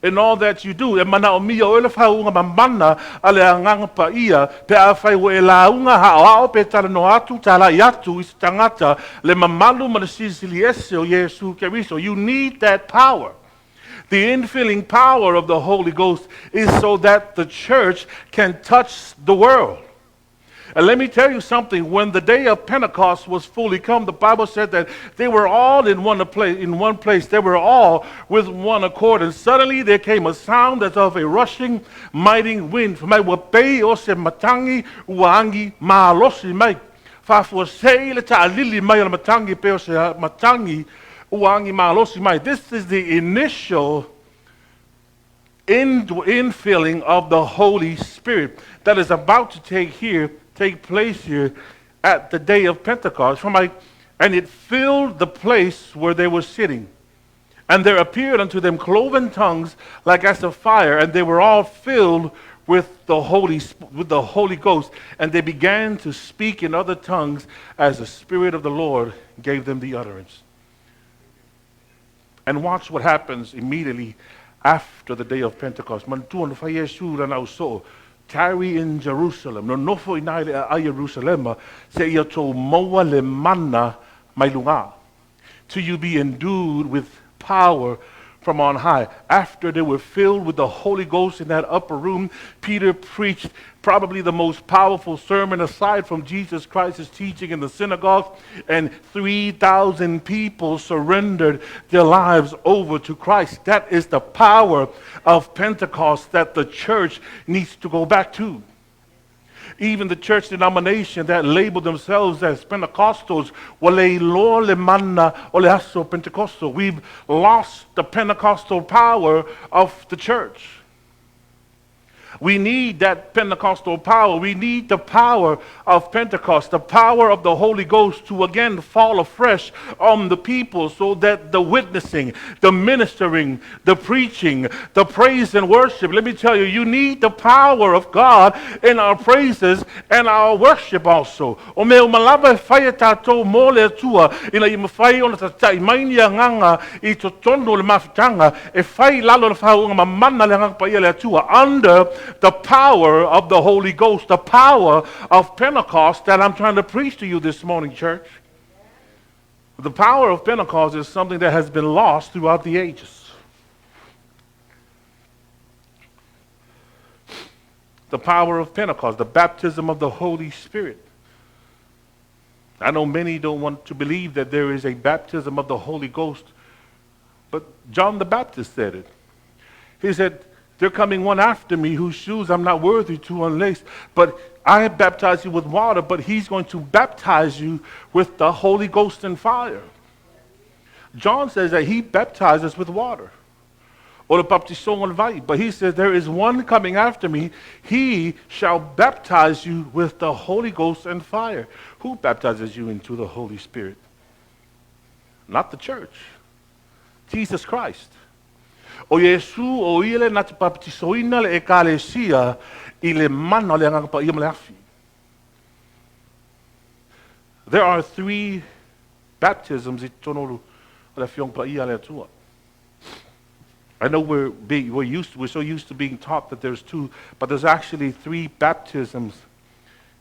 in all that you do. E mana o mia o le whaunga mamana a le anganga pa ia pe a whai o e launga hao pe tala no atu tala i atu i tangata le mamalu ma le sisili ese o Yesu Keriso. You need that power. The infilling power of the Holy Ghost is so that the church can touch the world. And let me tell you something, when the day of Pentecost was fully come, the Bible said that they were all in one place. They were all with one accord. And suddenly there came a sound as of a rushing, mighty wind. From wapei o se matangi uangi maalosi mai. Fa sei le ta lili mai matangi pe o se matangi uangi maalosi mai. This is the initial infilling of the Holy Spirit that is about to take place here at the day of Pentecost. And it filled the place where they were sitting. And there appeared unto them cloven tongues like as of fire, and they were all filled with the Holy Ghost, and they began to speak in other tongues as the Spirit of the Lord gave them the utterance. And watch what happens immediately after the day of Pentecost. Tarry in Jerusalem. No nofo inaile a Jerusalem se ia to moa le mana mai lunga. Till you be endued with power from on high. After they were filled with the Holy Ghost in that upper room, Peter preached probably the most powerful sermon aside from Jesus Christ's teaching in the synagogue, and 3,000 people surrendered their lives over to Christ. That is the power of Pentecost that the church needs to go back to. Even the church denomination that labeled themselves as Pentecostals, we've lost the Pentecostal power of the church. We need that Pentecostal power. We need the power of Pentecost, the power of the Holy Ghost to again fall afresh on the people so that the witnessing, the ministering, the preaching, the praise and worship, let me tell you, you need the power of God in our praises and our worship also. O me umalaba whaia tātou mole atua ina i mawhai ona tatai maini a nganga i to tono le mawhitanga e whai lalo na whaunga mamana le nganga pa ia le atua under the power of the Holy Ghost, the power of Pentecost that I'm trying to preach to you this morning, church. The power of Pentecost is something that has been lost throughout the ages. The power of Pentecost, the baptism of the Holy Spirit. I know many don't want to believe that there is a baptism of the Holy Ghost, but John the Baptist said it. He said, "They're coming one after me whose shoes I'm not worthy to unlace. But I baptize you with water, but he's going to baptize you with the Holy Ghost and fire." John says that he baptizes with water. O le baptisong o le vai. But he says, there is one coming after me. He shall baptize you with the Holy Ghost and fire. Who baptizes you into the Holy Spirit? Not the church. Jesus Christ. O Yesu o ile na te baptisoina le ekalesia I le mana le anga pa ia le afi. There are 3 baptisms I tono le fiong pa ia le atua. I know we're so used to being taught that there's 2, but there's actually 3 baptisms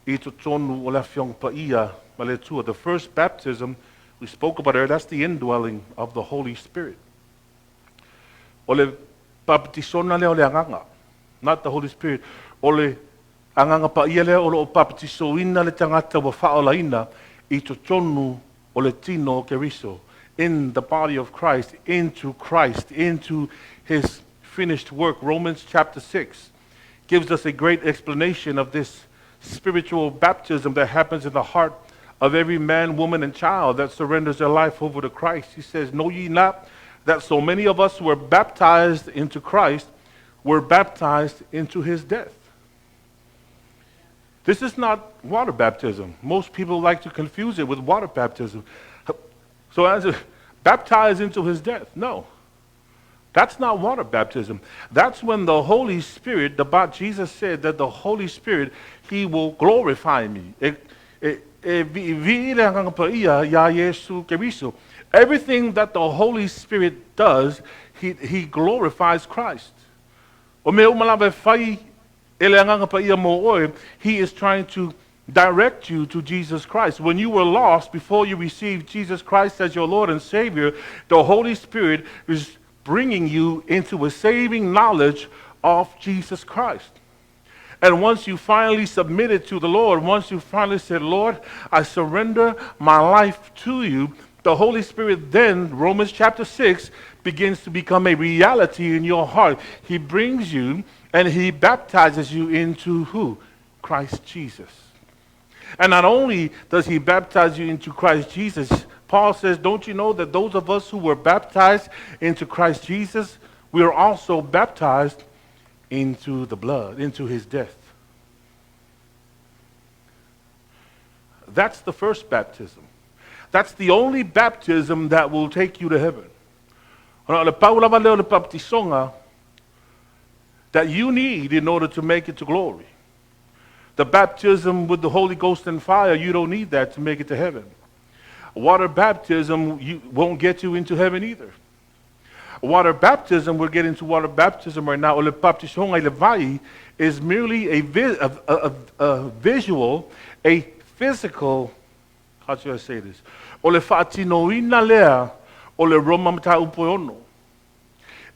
I tono le fiong pa ia le atua. The first baptism we spoke about earlier, that's the indwelling of the Holy Spirit. Ole baptisona le ole anganga, not the Holy Spirit. Ole anganga pa ia le ole o baptisoina le tangata wa faolaina I tonu ole tino keriso in the body of Christ, into his finished work. Romans chapter 6 gives us a great explanation of this spiritual baptism that happens in the heart of every man, woman, and child that surrenders their life over to Christ. He says, know ye not that so many of us who were baptized into Christ were baptized into his death? This is not water baptism. Most people like to confuse it with water baptism. So as baptized into his death. No. That's not water baptism. That's when the Holy Spirit, Jesus said that the Holy Spirit, he will glorify me. Everything that the Holy Spirit does, he glorifies Christ. He is trying to direct you to Jesus Christ. When you were lost, before you received Jesus Christ as your Lord and Savior, the Holy Spirit is bringing you into a saving knowledge of Jesus Christ. And once you finally submitted to the Lord, once you finally said, Lord, I surrender my life to you, the Holy Spirit then, Romans chapter 6, begins to become a reality in your heart. He brings you and he baptizes you into who? Christ Jesus. And not only does he baptize you into Christ Jesus, Paul says, don't you know that those of us who were baptized into Christ Jesus, we are also baptized into the blood, into his death. That's the first baptism. That's the only baptism that will take you to heaven. That you need in order to make it to glory. The baptism with the Holy Ghost and fire, you don't need that to make it to heaven. Water baptism won't get you into heaven either. Water baptism, we're getting to water baptism right now, is merely a visual, a physical, how should I say this?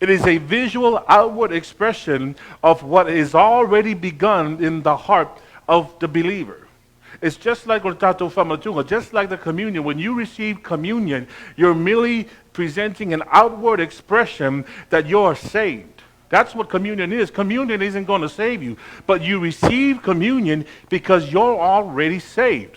It is a visual outward expression of what is already begun in the heart of the believer. It's just like the communion. When you receive communion, you're merely presenting an outward expression that you're saved. That's what communion is. Communion isn't going to save you, but you receive communion because you're already saved.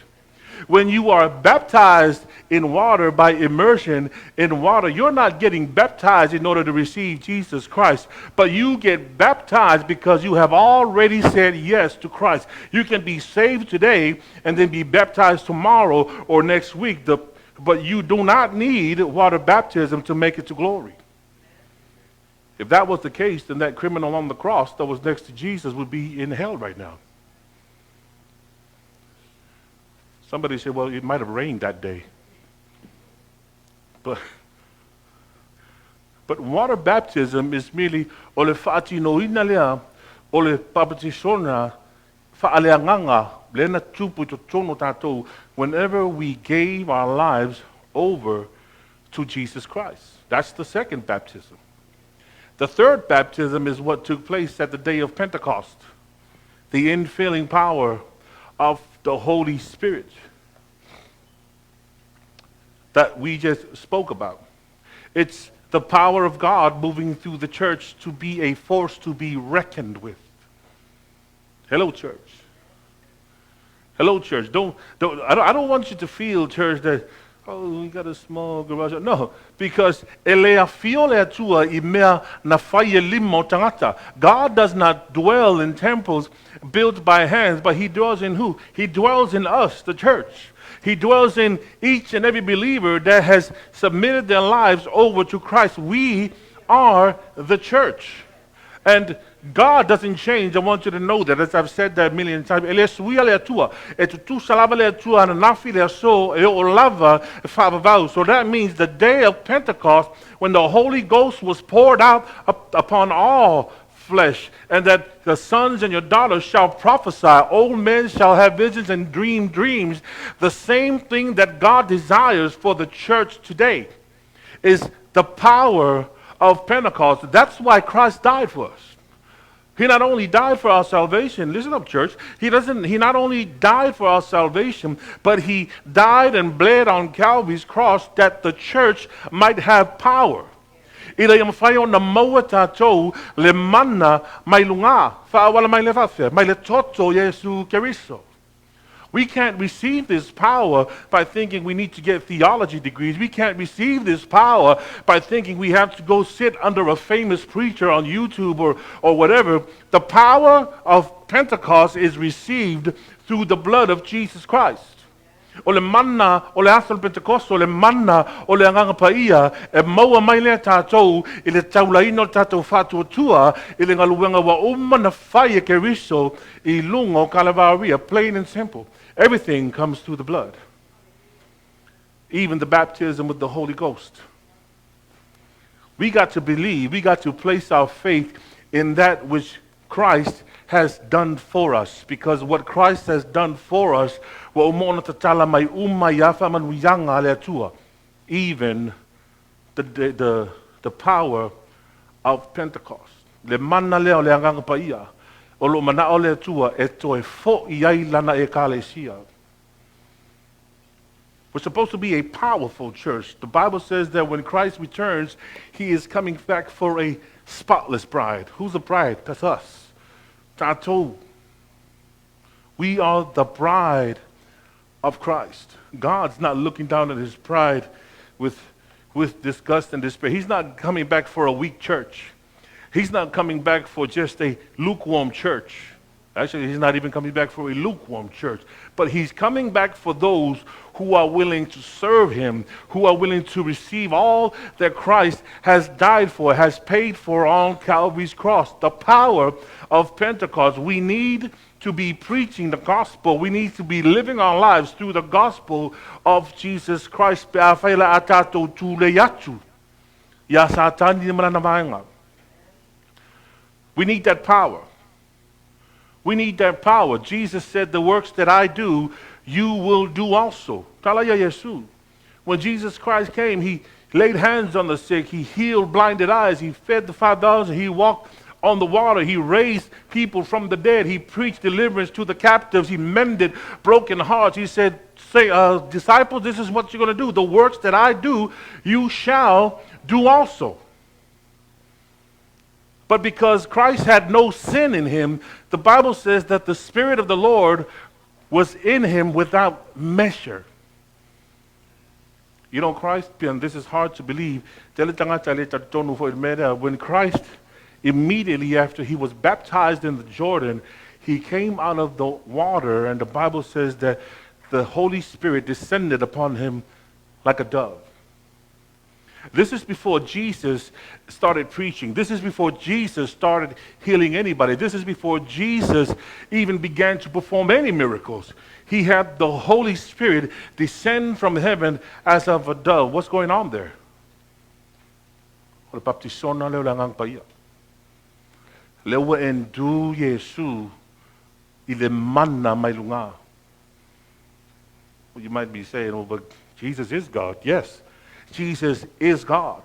When you are baptized in water by immersion in water, you're not getting baptized in order to receive Jesus Christ, but you get baptized because you have already said yes to Christ. You can be saved today and then be baptized tomorrow or next week, but you do not need water baptism to make it to glory. If that was the case, then that criminal on the cross that was next to Jesus would be in hell right now. Somebody said, well, it might have rained that day. But water baptism is merely ole fa'atinoina ole papatisona fa'aleanganga lena tupu totono tatou whenever we gave our lives over to Jesus Christ. That's the second baptism. The third baptism is what took place at the day of Pentecost, the infilling power of the Holy Spirit that we just spoke about. It's the power of God moving through the church to be a force to be reckoned with. Hello, church. Hello, church. I don't want you to feel, church, that Oh, we got a small garage. No, because elea fiole atua I mea na faia limo tangata. God does not dwell in temples built by hands, but he dwells in who? He dwells in us, the church. He dwells in each and every believer that has submitted their lives over to Christ. We are the church. And God doesn't change. I want you to know that, as I've said that a million times. Ele suia le atua, e tu salava le atua na nafi le so e o lava favavau. So that means the day of Pentecost, when the Holy Ghost was poured out upon all flesh, and that the sons and your daughters shall prophesy, old men shall have visions and dream dreams. The same thing that God desires for the church today is the power of Pentecost. That's why Christ died for us. He not only died for our salvation, listen up, church. He not only died for our salvation, but he died and bled on Calvary's cross that the church might have power. Ila yung fayo na mawa tato le mana may lunga fa wala may lefafe may le toto Yesu Keriso. We can't receive this power by thinking we need to get theology degrees. We can't receive this power by thinking we have to go sit under a famous preacher on YouTube or whatever. The power of Pentecost is received through the blood of Jesus Christ. Ole manna, ole asal Pentecost, ole manna, ole anganga paia, e maua mai lea tātou, ile taulaino tātou whātua tua, ile ngaluenga wa umana whaia ke riso, I lungo kalavaria, plain and simple. Everything comes through the blood. Even the baptism with the Holy Ghost. We got to believe, we got to place our faith in that which Christ has done for us, because what Christ has done for us, even the power of Pentecost. We're supposed to be a powerful church. The Bible says that when Christ returns, he is coming back for a spotless bride. Who's the bride? That's us. Tato. We are the bride of Christ. God's not looking down at his bride with disgust and despair. He's not coming back for a weak church. He's not coming back for just a lukewarm church. Actually, he's not even coming back for a lukewarm church. But he's coming back for those who are willing to serve him, who are willing to receive all that Christ has died for, has paid for on Calvary's cross. The power of Pentecost. We need to be preaching the gospel. We need to be living our lives through the gospel of Jesus Christ. We need that power. We need that power. Jesus said, the works that I do, you will do also. When Jesus Christ came, he laid hands on the sick. He healed blinded eyes. He fed the 5,000. He walked on the water. He raised people from the dead. He preached deliverance to the captives. He mended broken hearts. He said, disciples, this is what you're going to do. The works that I do, you shall do also. But because Christ had no sin in him, the Bible says that the Spirit of the Lord was in him without measure. You know, Christ, and this is hard to believe, when Christ, immediately after he was baptized in the Jordan, he came out of the water, and the Bible says that the Holy Spirit descended upon him like a dove. This is before Jesus started preaching. This is before Jesus started healing anybody. This is before Jesus even began to perform any miracles. He had the Holy Spirit descend from heaven as of a dove. What's going on there? You might be saying, oh, but Jesus is God. Yes. Jesus is God.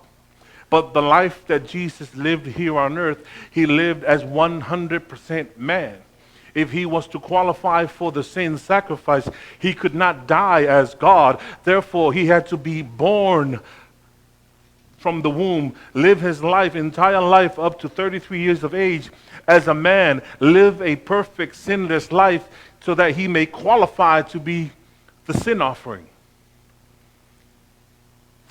But the life that Jesus lived here on earth, he lived as 100% man. If he was to qualify for the sin sacrifice, he could not die as God. Therefore, he had to be born from the womb, live his life, entire life up to 33 years of age as a man, live a perfect sinless life so that he may qualify to be the sin offering.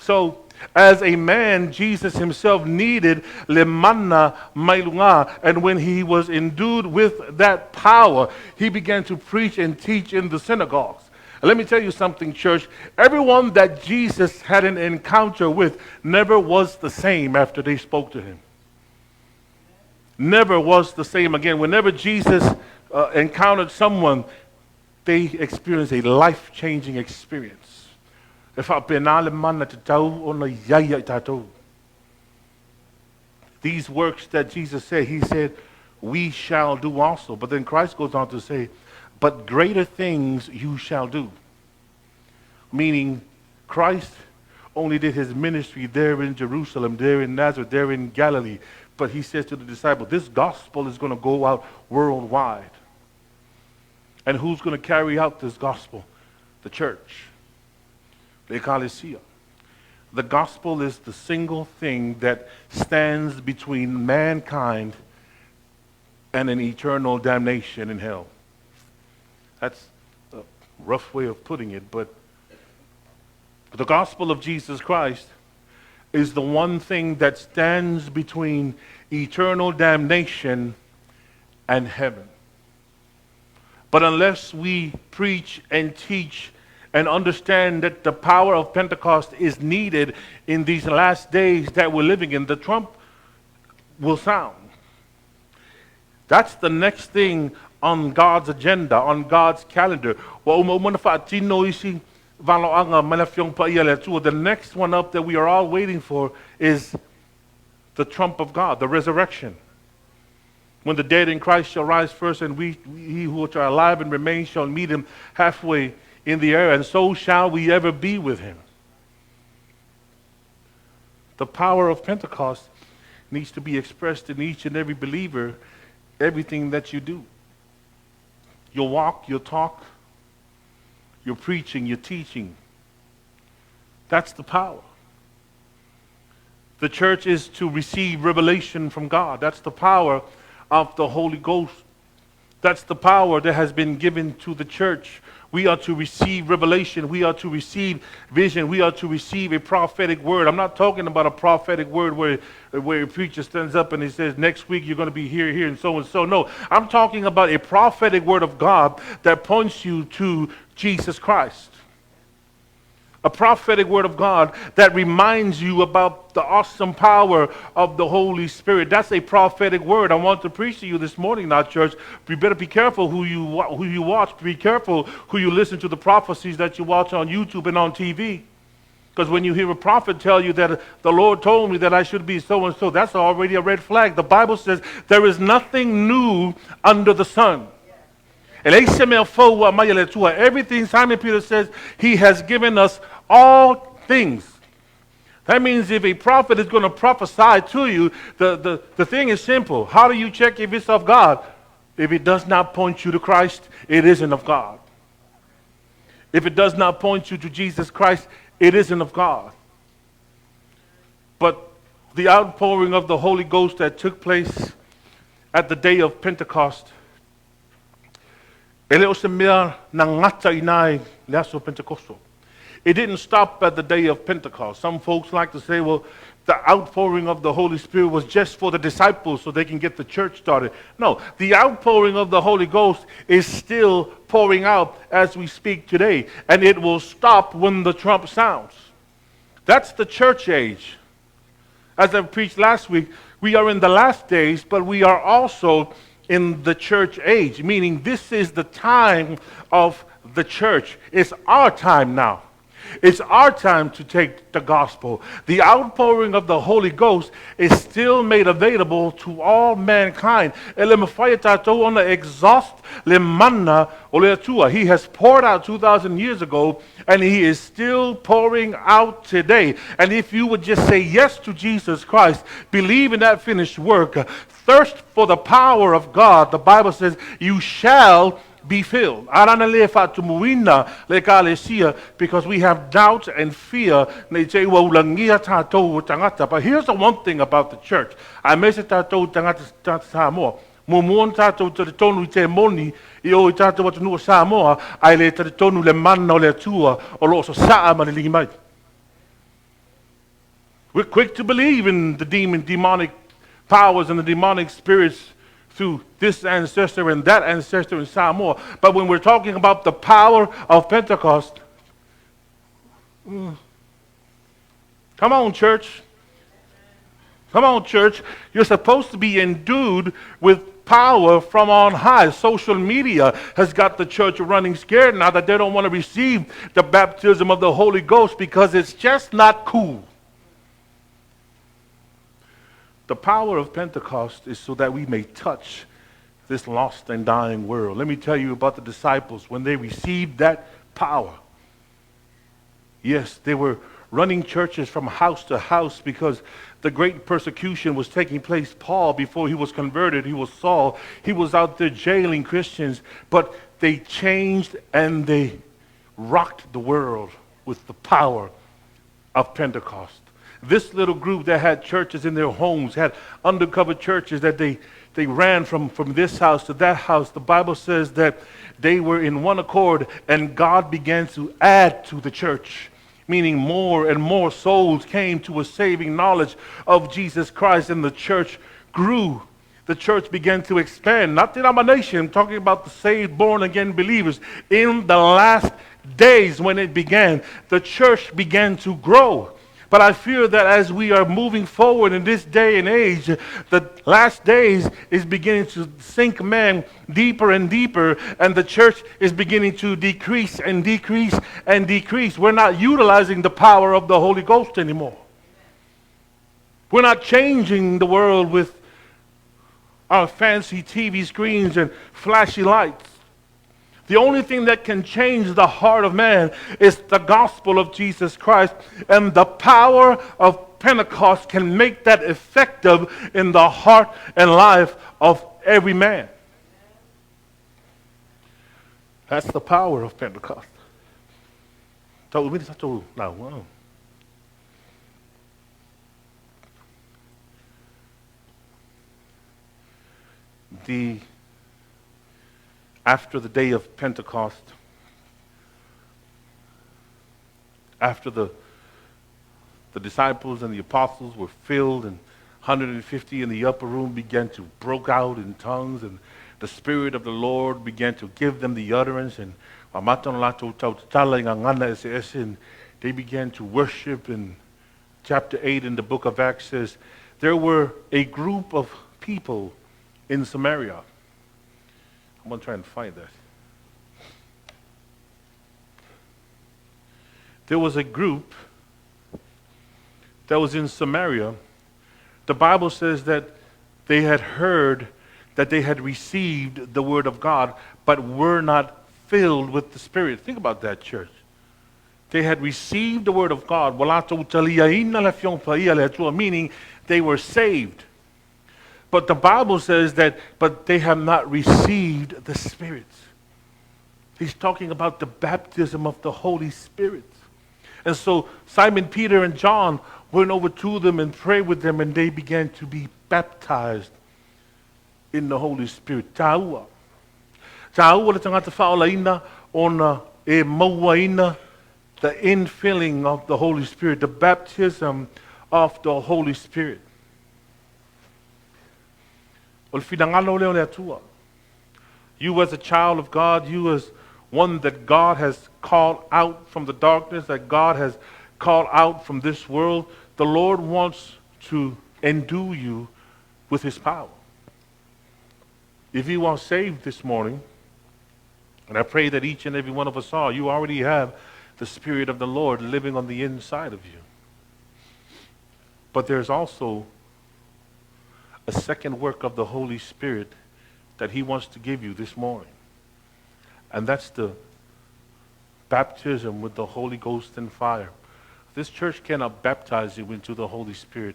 So, as a man, Jesus himself needed le manna mailunga, and when he was endued with that power, he began to preach and teach in the synagogues. And let me tell you something, church. Everyone that Jesus had an encounter with never was the same after they spoke to him. Never was the same again. Whenever Jesus encountered someone, they experienced a life-changing experience. If I penale mana te tau ona yaya I tatou. These works that Jesus said, he said, we shall do also. But then Christ goes on to say, but greater things you shall do. Meaning, Christ only did his ministry there in Jerusalem, there in Nazareth, there in Galilee. But he says to the disciples, this gospel is going to go out worldwide. And who's going to carry out this gospel? The church. The ecclesia. The gospel is the single thing that stands between mankind and an eternal damnation in hell. That's a rough way of putting it, but the gospel of Jesus Christ is the one thing that stands between eternal damnation and heaven. But unless we preach and teach and understand that the power of Pentecost is needed in these last days that we're living in, the trump will sound. That's the next thing on God's agenda, on God's calendar. The next one up that we are all waiting for is the trump of God, the resurrection. When the dead in Christ shall rise first, and we who are alive and remain shall meet him halfway in the air, and so shall we ever be with him. The power of Pentecost needs to be expressed in each and every believer, everything that you do. Your walk, your talk, your preaching, your teaching. That's the power. The church is to receive revelation from God. That's the power of the Holy Ghost. That's the power that has been given to the church. We are to receive revelation. We are to receive vision. We are to receive a prophetic word. I'm not talking about a prophetic word where a preacher stands up and he says, next week you're going to be here, here, and so and so. No, I'm talking about a prophetic word of God that points you to Jesus Christ. A prophetic word of God that reminds you about the awesome power of the Holy Spirit. That's a prophetic word. I want to preach to you this morning now, church. You better be careful who you watch. Be careful who you listen to, the prophecies that you watch on YouTube and on TV. Because when you hear a prophet tell you that the Lord told me that I should be so and so, that's already a red flag. The Bible says there is nothing new under the sun. Everything, Simon Peter says, he has given us all things. That means if a prophet is going to prophesy to you, the thing is simple. How do you check if it's of God? If it does not point you to Christ, it isn't of God. If it does not point you to Jesus Christ, it isn't of God. But the outpouring of the Holy Ghost that took place at the day of Pentecost, it didn't stop at the day of Pentecost. Some folks like to say, well, the outpouring of the Holy Spirit was just for the disciples so they can get the church started. No, the outpouring of the Holy Ghost is still pouring out as we speak today, and it will stop when the trump sounds. That's the church age. As I preached last week, we are in the last days, but we are also in the church age, meaning this is the time of the church. It's our time now. It's our time to take the gospel. The outpouring of the Holy Ghost is still made available to all mankind. He has poured out 2,000 years ago, and he is still pouring out today. And if you would just say yes to Jesus Christ, believe in that finished work, thirst for the power of God, the Bible says, you shall be filled. Because we have doubt and fear. But here's the one thing about the church. I miss it Samoa. Mumuon tato to the tonu te moni, io tato wat no Samoa, I le to the tonu le manno le tua, or also Saama le limai. We're quick to believe in the demonic powers and the demonic spirits through this ancestor and that ancestor and Samoa. But when we're talking about the power of Pentecost, come on, church. Come on, church. You're supposed to be endued with power from on high. Social media has got the church running scared now that they don't want to receive the baptism of the Holy Ghost because it's just not cool. The power of Pentecost is so that we may touch this lost and dying world. Let me tell you about the disciples. When they received that power, yes, they were running churches from house to house because the great persecution was taking place. Paul, before he was converted, he was Saul. He was out there jailing Christians, but they changed and they rocked the world with the power of Pentecost. This little group that had churches in their homes, had undercover churches that they ran from this house to that house. The Bible says that they were in one accord and God began to add to the church, meaning more and more souls came to a saving knowledge of Jesus Christ, and the church grew. The church began to expand, not denomination, I'm talking about the saved, born-again believers. In the last days when it began, the church began to grow. But I fear that as we are moving forward in this day and age, the last days is beginning to sink man deeper and deeper, and the church is beginning to decrease and decrease and decrease. We're not utilizing the power of the Holy Ghost anymore. We're not changing the world with our fancy TV screens and flashy lights. The only thing that can change the heart of man is the gospel of Jesus Christ, and the power of Pentecost can make that effective in the heart and life of every man. That's the power of Pentecost. After the day of Pentecost, after the disciples and the apostles were filled, and 150 in the upper room began to broke out in tongues, and the Spirit of the Lord began to give them the utterance, and they began to worship. In chapter 8 in the book of Acts says, there were a group of people in Samaria. I'm going to try and find that. There was a group that was in Samaria. The Bible says that they had heard that they had received the word of God, but were not filled with the Spirit. Think about that, church. They had received the word of God, meaning they were saved. But the Bible says that, but they have not received the Spirit. He's talking about the baptism of the Holy Spirit. And so Simon Peter and John went over to them and prayed with them, and they began to be baptized in the Holy Spirit. The infilling of the Holy Spirit, the baptism of the Holy Spirit. You as a child of God, you as one that God has called out from the darkness, that God has called out from this world, the Lord wants to endue you with His power. If you are saved this morning, and I pray that each and every one of us are, you already have the Spirit of the Lord living on the inside of you. But there's also a second work of the Holy Spirit that He wants to give you this morning. And that's the baptism with the Holy Ghost and fire. This church cannot baptize you into the Holy Spirit.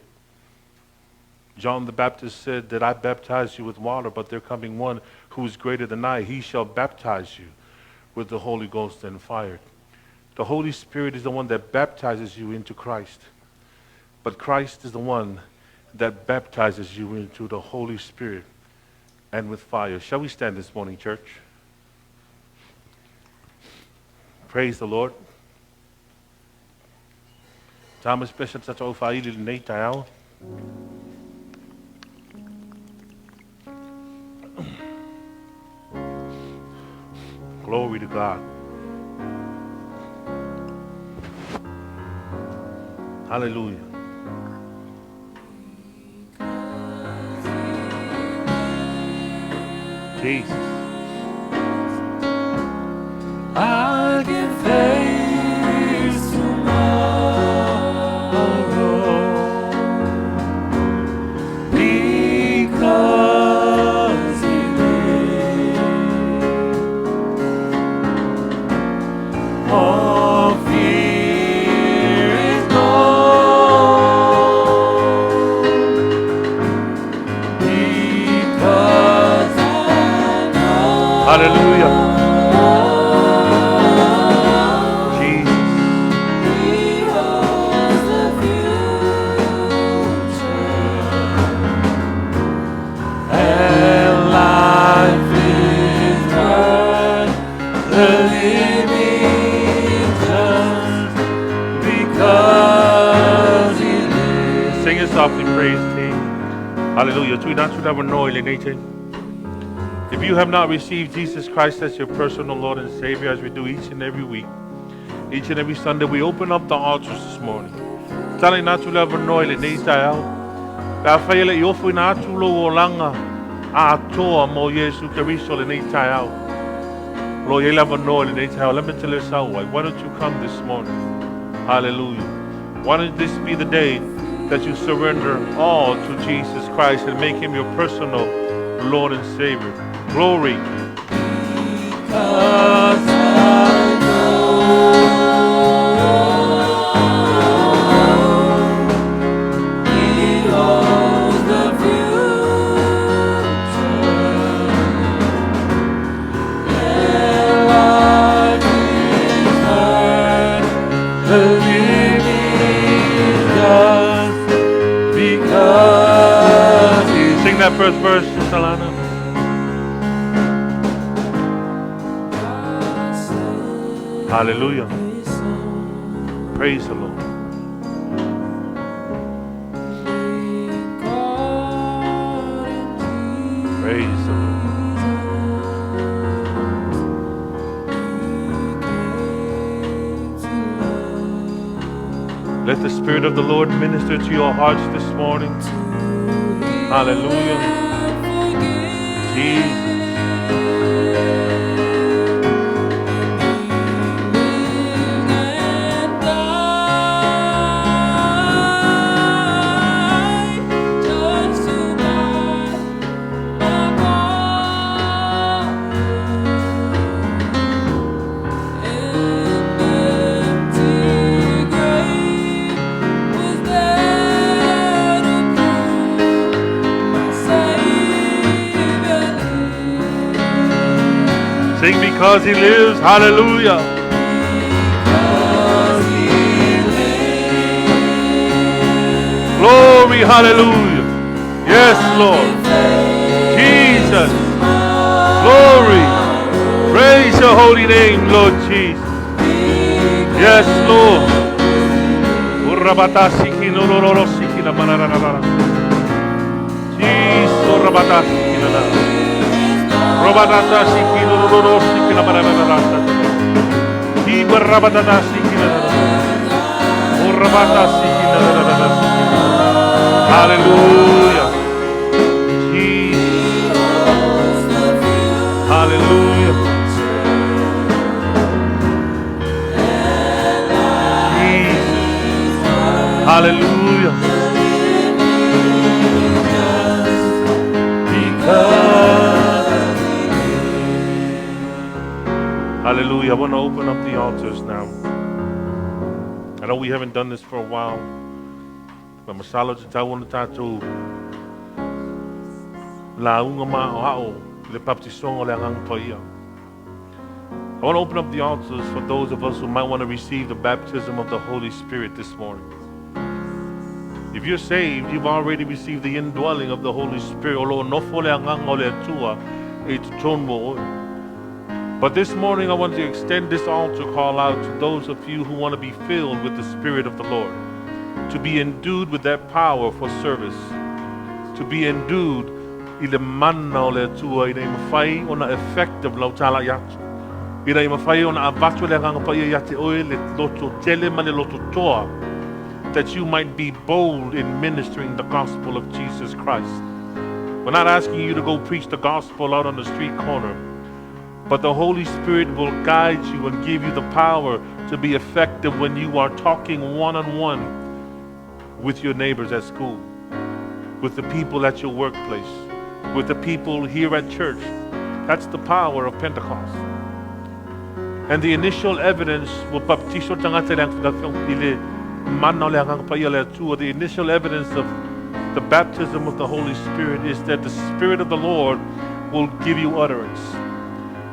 John the Baptist said that I baptize you with water, but there coming one who is greater than I. He shall baptize you with the Holy Ghost and fire. The Holy Spirit is the one that baptizes you into Christ. But Christ is the one that baptizes you into the Holy Spirit and with fire. Shall we stand this morning, church? Praise the Lord. Time special tatou whaili nei tai au. Glory to God. Hallelujah. Jesus. I'll give thanks tomorrow because He lives. All fear is gone because I know. Hallelujah. Sing it softly, praise King. Hallelujah. If you have not received Jesus Christ as your personal Lord and Savior, as we do each and every week, each and every Sunday, we open up the altars this morning. Tali natu lava noi le nei tai au. Ka whaile I ofu ina atu lo o langa a atoa mo Yesu Keriso le nei tai au. Lo ye lava noi le nei tai au. Let me tell you something. Why don't you come this morning? Hallelujah. Why don't this be the day that you surrender all to Jesus Christ and make Him your personal Lord and Savior? Glory. Sing that first verse, Salana. Hallelujah. Praise the Lord. Praise the Lord. Let the Spirit of the Lord minister to your hearts this morning. Hallelujah. Jesus. Sing because He lives. Hallelujah. Glory. Hallelujah. Yes, Lord. Jesus. Glory. Praise your holy name, Lord Jesus. Yes, Lord. Jesus. Robadata sikino roro sikina barabata. Ki barabata sikina. Urabata sikina. Hallelujah. Jesus. Hallelujah. Jesus. Hallelujah. Hallelujah. I want to open up the altars now. I know we haven't done this for a while. But masalo te tau ona tātou la unga ma o hao le baptisongo le angang paia. I want to open up the altars for those of us who might want to receive the baptism of the Holy Spirit this morning. If you're saved, you've already received the indwelling of the Holy Spirit. But this morning I want to extend this altar call out to those of you who want to be filled with the Spirit of the Lord. to be endued with that power for service, to be endued I le mana o le tua I nei mawhai o na effective lau tala yatu. I nei mawhai o na avatu le nganga pa ia te oe le loto tele ma le loto toa, that you might be bold in ministering the gospel of Jesus Christ. We're not asking you to go preach the gospel out on the street corner, but the Holy Spirit will guide you and give you the power to be effective when you are talking one-on-one with your neighbors at school, with the people at your workplace, with the people here at church. That's the power of Pentecost. And the initial evidence the initial evidence of the baptism of the Holy Spirit is that the Spirit of the Lord will give you utterance.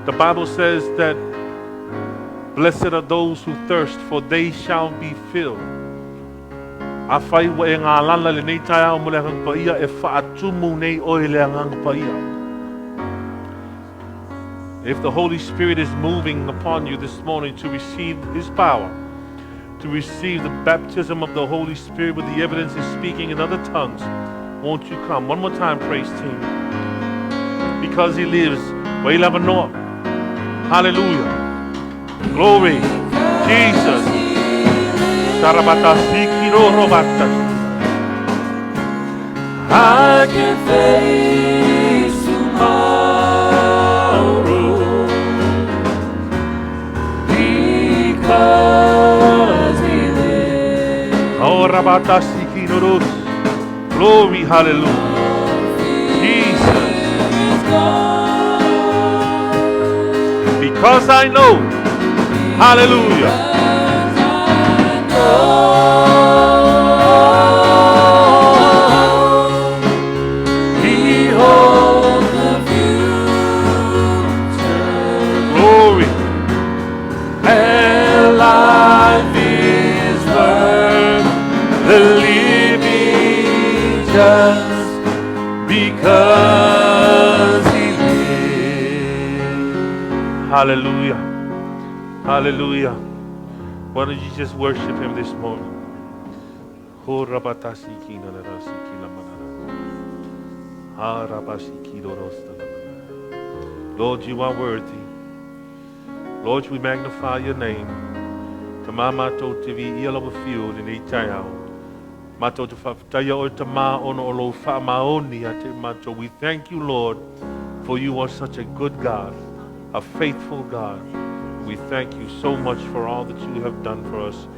The Bible says that blessed are those who thirst, for they shall be filled. If the Holy Spirit is moving upon you this morning to receive His power, to receive the baptism of the Holy Spirit with the evidence of speaking in other tongues, won't you come? One more time, praise team. Because He lives, hallelujah. Glory. Jesus. I can face tomorrow because He lives. Glory, hallelujah. Jesus. Because I know, hallelujah. He holds the future. Glory. And life is worth the living just because He lives. Hallelujah. Hallelujah. Why don't you just worship Him this morning? Lord, you are worthy. Lord, we magnify your name. Tamamato TV yellow field in Itayao. Mato to Fataya Tama on Olo Famaoni at Mato. We thank you, Lord, for you are such a good God, a faithful God. We thank you so much for all that you have done for us.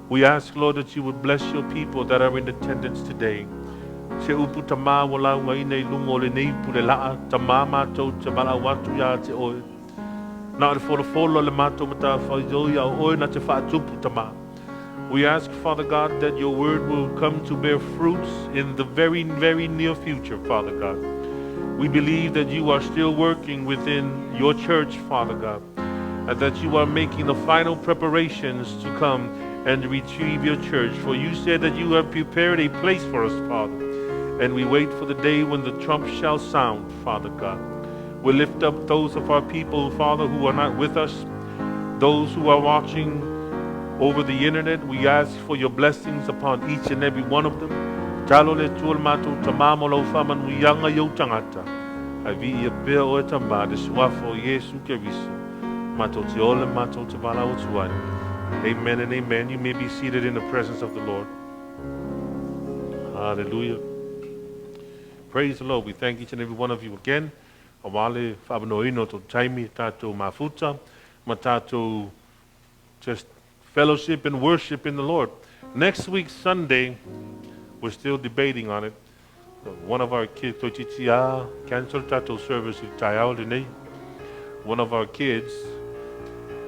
We ask, Lord, that you would bless your people that are in attendance today. Se upu tama wala ngaine lungo le nei pule laa tama mato te bala watu ya te oe. Na le folo le mato mata whaio ya oe na te whaatupu tama. We ask, Father God, that your word will come to bear fruits in the very, very near future, Father God. We believe that you are still working within your church, Father God, and that you are making the final preparations to come and retrieve your church. For you said that you have prepared a place for us, Father, and we wait for the day when the trump shall sound, Father God. We lift up those of our people, Father, who are not with us, those who are watching over the internet. We ask for your blessings upon each and every one of them. Talo le tuol mato tamamo lo faman uyanga yo tangata. Avi ia pea o tamba de suafo Yesu Keriso. Mato te ole mato te bala o tuai. Amen and amen. You may be seated in the presence of the Lord. Hallelujah. Praise the Lord. We thank each and every one of you again. Awale fabanoino to taimi tato mafuta. Matato just fellowship and worship in the Lord. Next week, Sunday, we're still debating on it. One of our kids, Tochitia, canceled tato service in Tayao. One of our kids,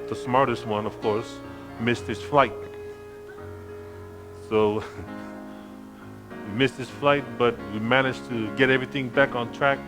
the smartest one, of course, missed his flight. So we missed his flight, but we managed to get everything back on track.